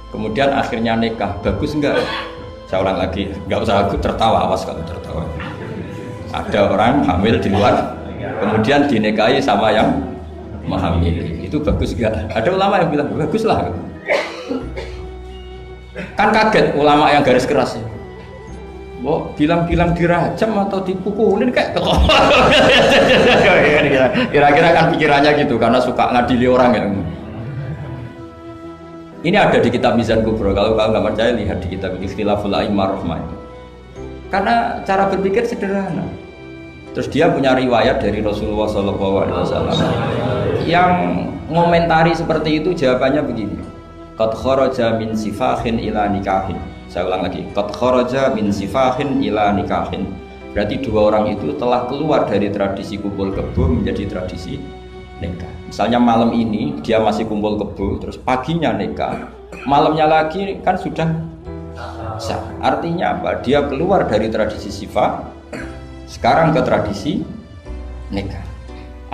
kemudian akhirnya nikah, bagus enggak? Saya ulang lagi, enggak usah aku tertawa, awas kalau tertawa. Ada orang hamil di luar, kemudian dinikahi sama yang menghamili, itu bagus enggak? Ada ulama yang bilang bagus lah. Kan kaget ulama yang garis keras ya. Bilang-bilang dirajam atau dipukulin kayak kira-kira kan pikirannya gitu karena suka ngadili orang ya. Ini ada di kitab Mizan Kubro. Kalau nggak percaya lihat di kitab Ikhtilaful A'immah Rahmah. Karena cara berpikir sederhana. Terus dia punya riwayat dari Rasulullah SAW yang ngomentari seperti itu, jawabannya begini. Qad kharaja min sifahin ila nikahin. Saya ulang lagi. Qad kharaja min sifahin ila nikahin. Berarti dua orang itu telah keluar dari tradisi kumpul kebo menjadi tradisi nikah. Misalnya malam ini dia masih kumpul kebo, terus paginya nikah, malamnya lagi kan sudah sah. Artinya apa? Dia keluar dari tradisi sifah, sekarang ke tradisi nikah.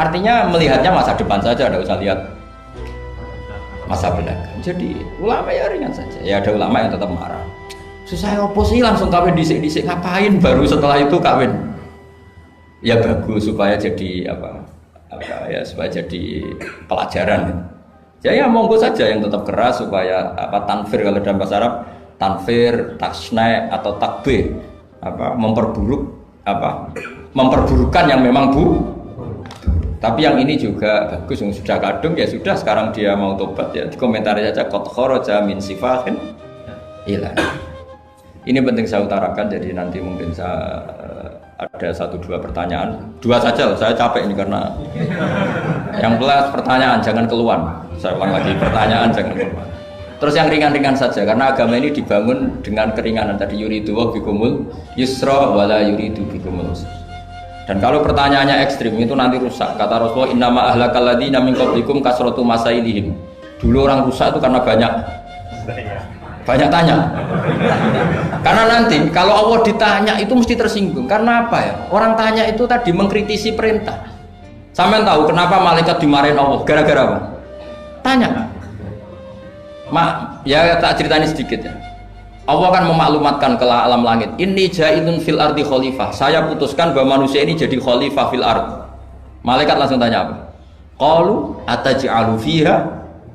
Artinya melihatnya masa depan saja, tidak usah lihat masa belakang. Jadi ulama ya ringan saja. Ya ada ulama yang tetap marah. Susah apa sih langsung kawin disik-disik, ngapain baru setelah itu kawin? Ya bagus supaya jadi apa ya, supaya jadi pelajaran. Ya monggo saja yang tetap keras supaya apa tanfir, kalau dalam bahasa Arab tanfir, tasna atau takbir, apa memperburukan yang memang tapi yang ini juga bagus, yang sudah kadung ya sudah, sekarang dia mau tobat ya dikomentari saja qad kharaja min sifahin ila. Ini penting saya utarakan, jadi nanti mungkin saya ada 1-2 pertanyaan, 2 saja, saya capek ini karena yang belas pertanyaan jangan keluar. Saya ulang lagi, pertanyaan jangan keluar. Terus yang ringan-ringan saja, karena agama ini dibangun dengan keringanan. Tadi yuridu wa bikumul yusra wala yuridu bikumul usra. Dan kalau pertanyaannya ekstrim itu nanti rusak. Kata Rasulullah, innama ahlakal ladzina min qablikum kasratu masailihim. Dulu orang rusak itu karena banyak tanya. Karena nanti kalau Allah ditanya itu mesti tersinggung. Karena apa ya? Orang tanya itu tadi mengkritisi perintah. Sampean tahu kenapa malaikat dimarahin Allah? Gara-gara apa? Tanya. Ya tak ceritani sedikit ya. Allah kan memaklumatkan ke alam langit. Inni ja'ilun fil ardi khalifah. Saya putuskan bahwa manusia ini jadi khalifah fil ard. Malaikat langsung tanya apa? Qalu ataj'alu fiha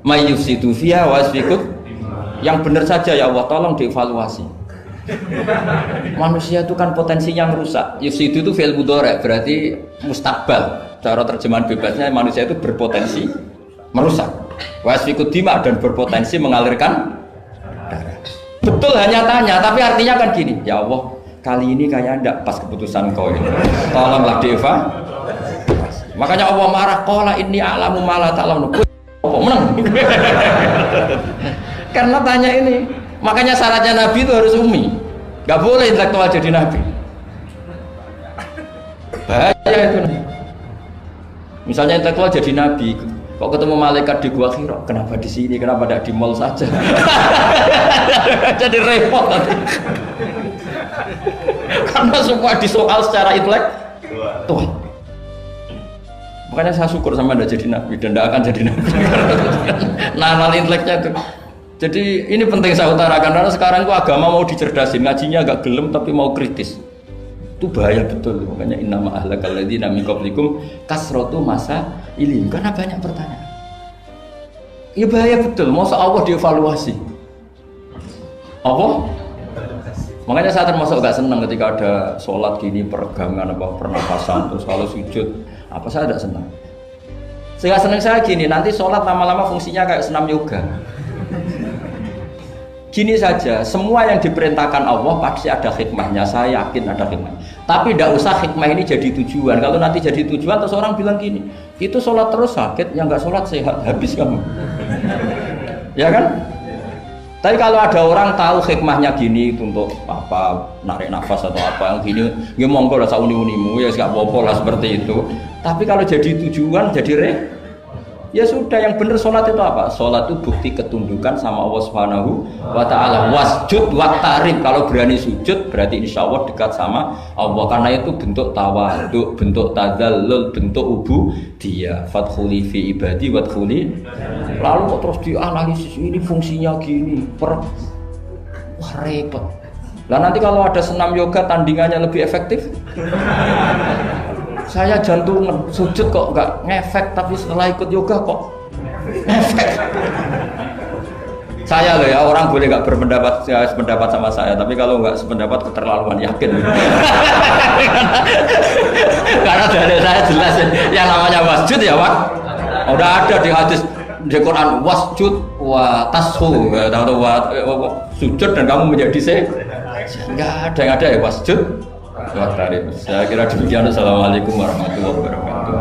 may yufsidu fiha wa yasfiku. Yang benar saja ya Allah, tolong dievaluasi. Manusia itu kan potensi yang rusak. Yufsidu itu fi'il mudhari', berarti mustakbal. Cara terjemahan bebasnya manusia itu berpotensi merusak. Wa yasfiku dima, dan berpotensi mengalirkan darah. Betul hanya tanya, tapi artinya kan gini, ya Allah, kali ini kayak enggak pas keputusan kau ini. Tolonglah Deva. Makanya Allah marah, qala inni a'lamu ma la ta'lamun. Menang. Karena tanya ini. Makanya syaratnya Nabi itu harus ummi. Enggak boleh intelektual jadi Nabi. Bahaya itu. Misalnya intelektual jadi Nabi, kok ketemu malaikat di Gua Hira, kenapa di sini, kenapa tidak di mall saja? Jadi repot nanti. Karena semua disoal secara intelektual. Makanya saya syukur sama Anda jadi Nabi dan tidak akan jadi Nabi. Nah, inteleknya itu. Jadi ini penting saya utarakan, karena sekarang itu agama mau dicerdasin, ngajinya agak gelem tapi mau kritis. Itu bahaya betul. Makanya innama ahlakal ladzina min qablikum kasratu masailihim, karena banyak pertanyaan. Ya bahaya betul. Masa Allah dievaluasi? Allah? Makanya saya termasuk gak senang ketika ada sholat gini peregangan apa pernapasan, terus kalau sujud apa, saya tidak senang. Sehingga seneng saya gini, nanti sholat lama-lama fungsinya kayak senam yoga. Gini saja, semua yang diperintahkan Allah pasti ada hikmahnya, saya yakin ada hikmah. Tapi tidak usah hikmah ini jadi tujuan. Kalau nanti jadi tujuan, terus orang bilang gini, itu sholat terus sakit, yang nggak sholat sehat, habis kamu. Ya kan? Tapi kalau ada orang tahu hikmahnya gini untuk apa, narik nafas atau apa yang gini, ya monggo lah sauni-unimu, ya nggak apa-apa lah seperti itu. Tapi kalau jadi tujuan, jadi ya sudah, yang benar sholat itu apa? Sholat itu bukti ketundukan sama Allah Subhanahu wa ta'ala. Wasjud waqtarib, kalau berani sujud berarti insya Allah dekat sama Allah. Karena itu bentuk tawadhu, bentuk tadzallul, bentuk ubudiyah. Fadkhuli fi ibadi wadkhuli. Lalu kok terus dianalisis ini fungsinya gini, wah repot. Lah nanti kalau ada senam yoga tandingannya lebih efektif. Saya jantungan, sujud kok nggak ngefek, tapi setelah ikut yoga kok ngefek. Saya loh ya, orang boleh nggak berpendapat sependapat sama saya, tapi kalau nggak sependapat keterlaluan, yakin. Karena dari saya jelas yang namanya wasjud ya Pak. Udah ada di hadis di Quran, wasjud wa tashu, atau sujud dan kamu menjadi nggak ada yang ada ya wasjud. Saya kira demikian. Assalamualaikum warahmatullahi wabarakatuh.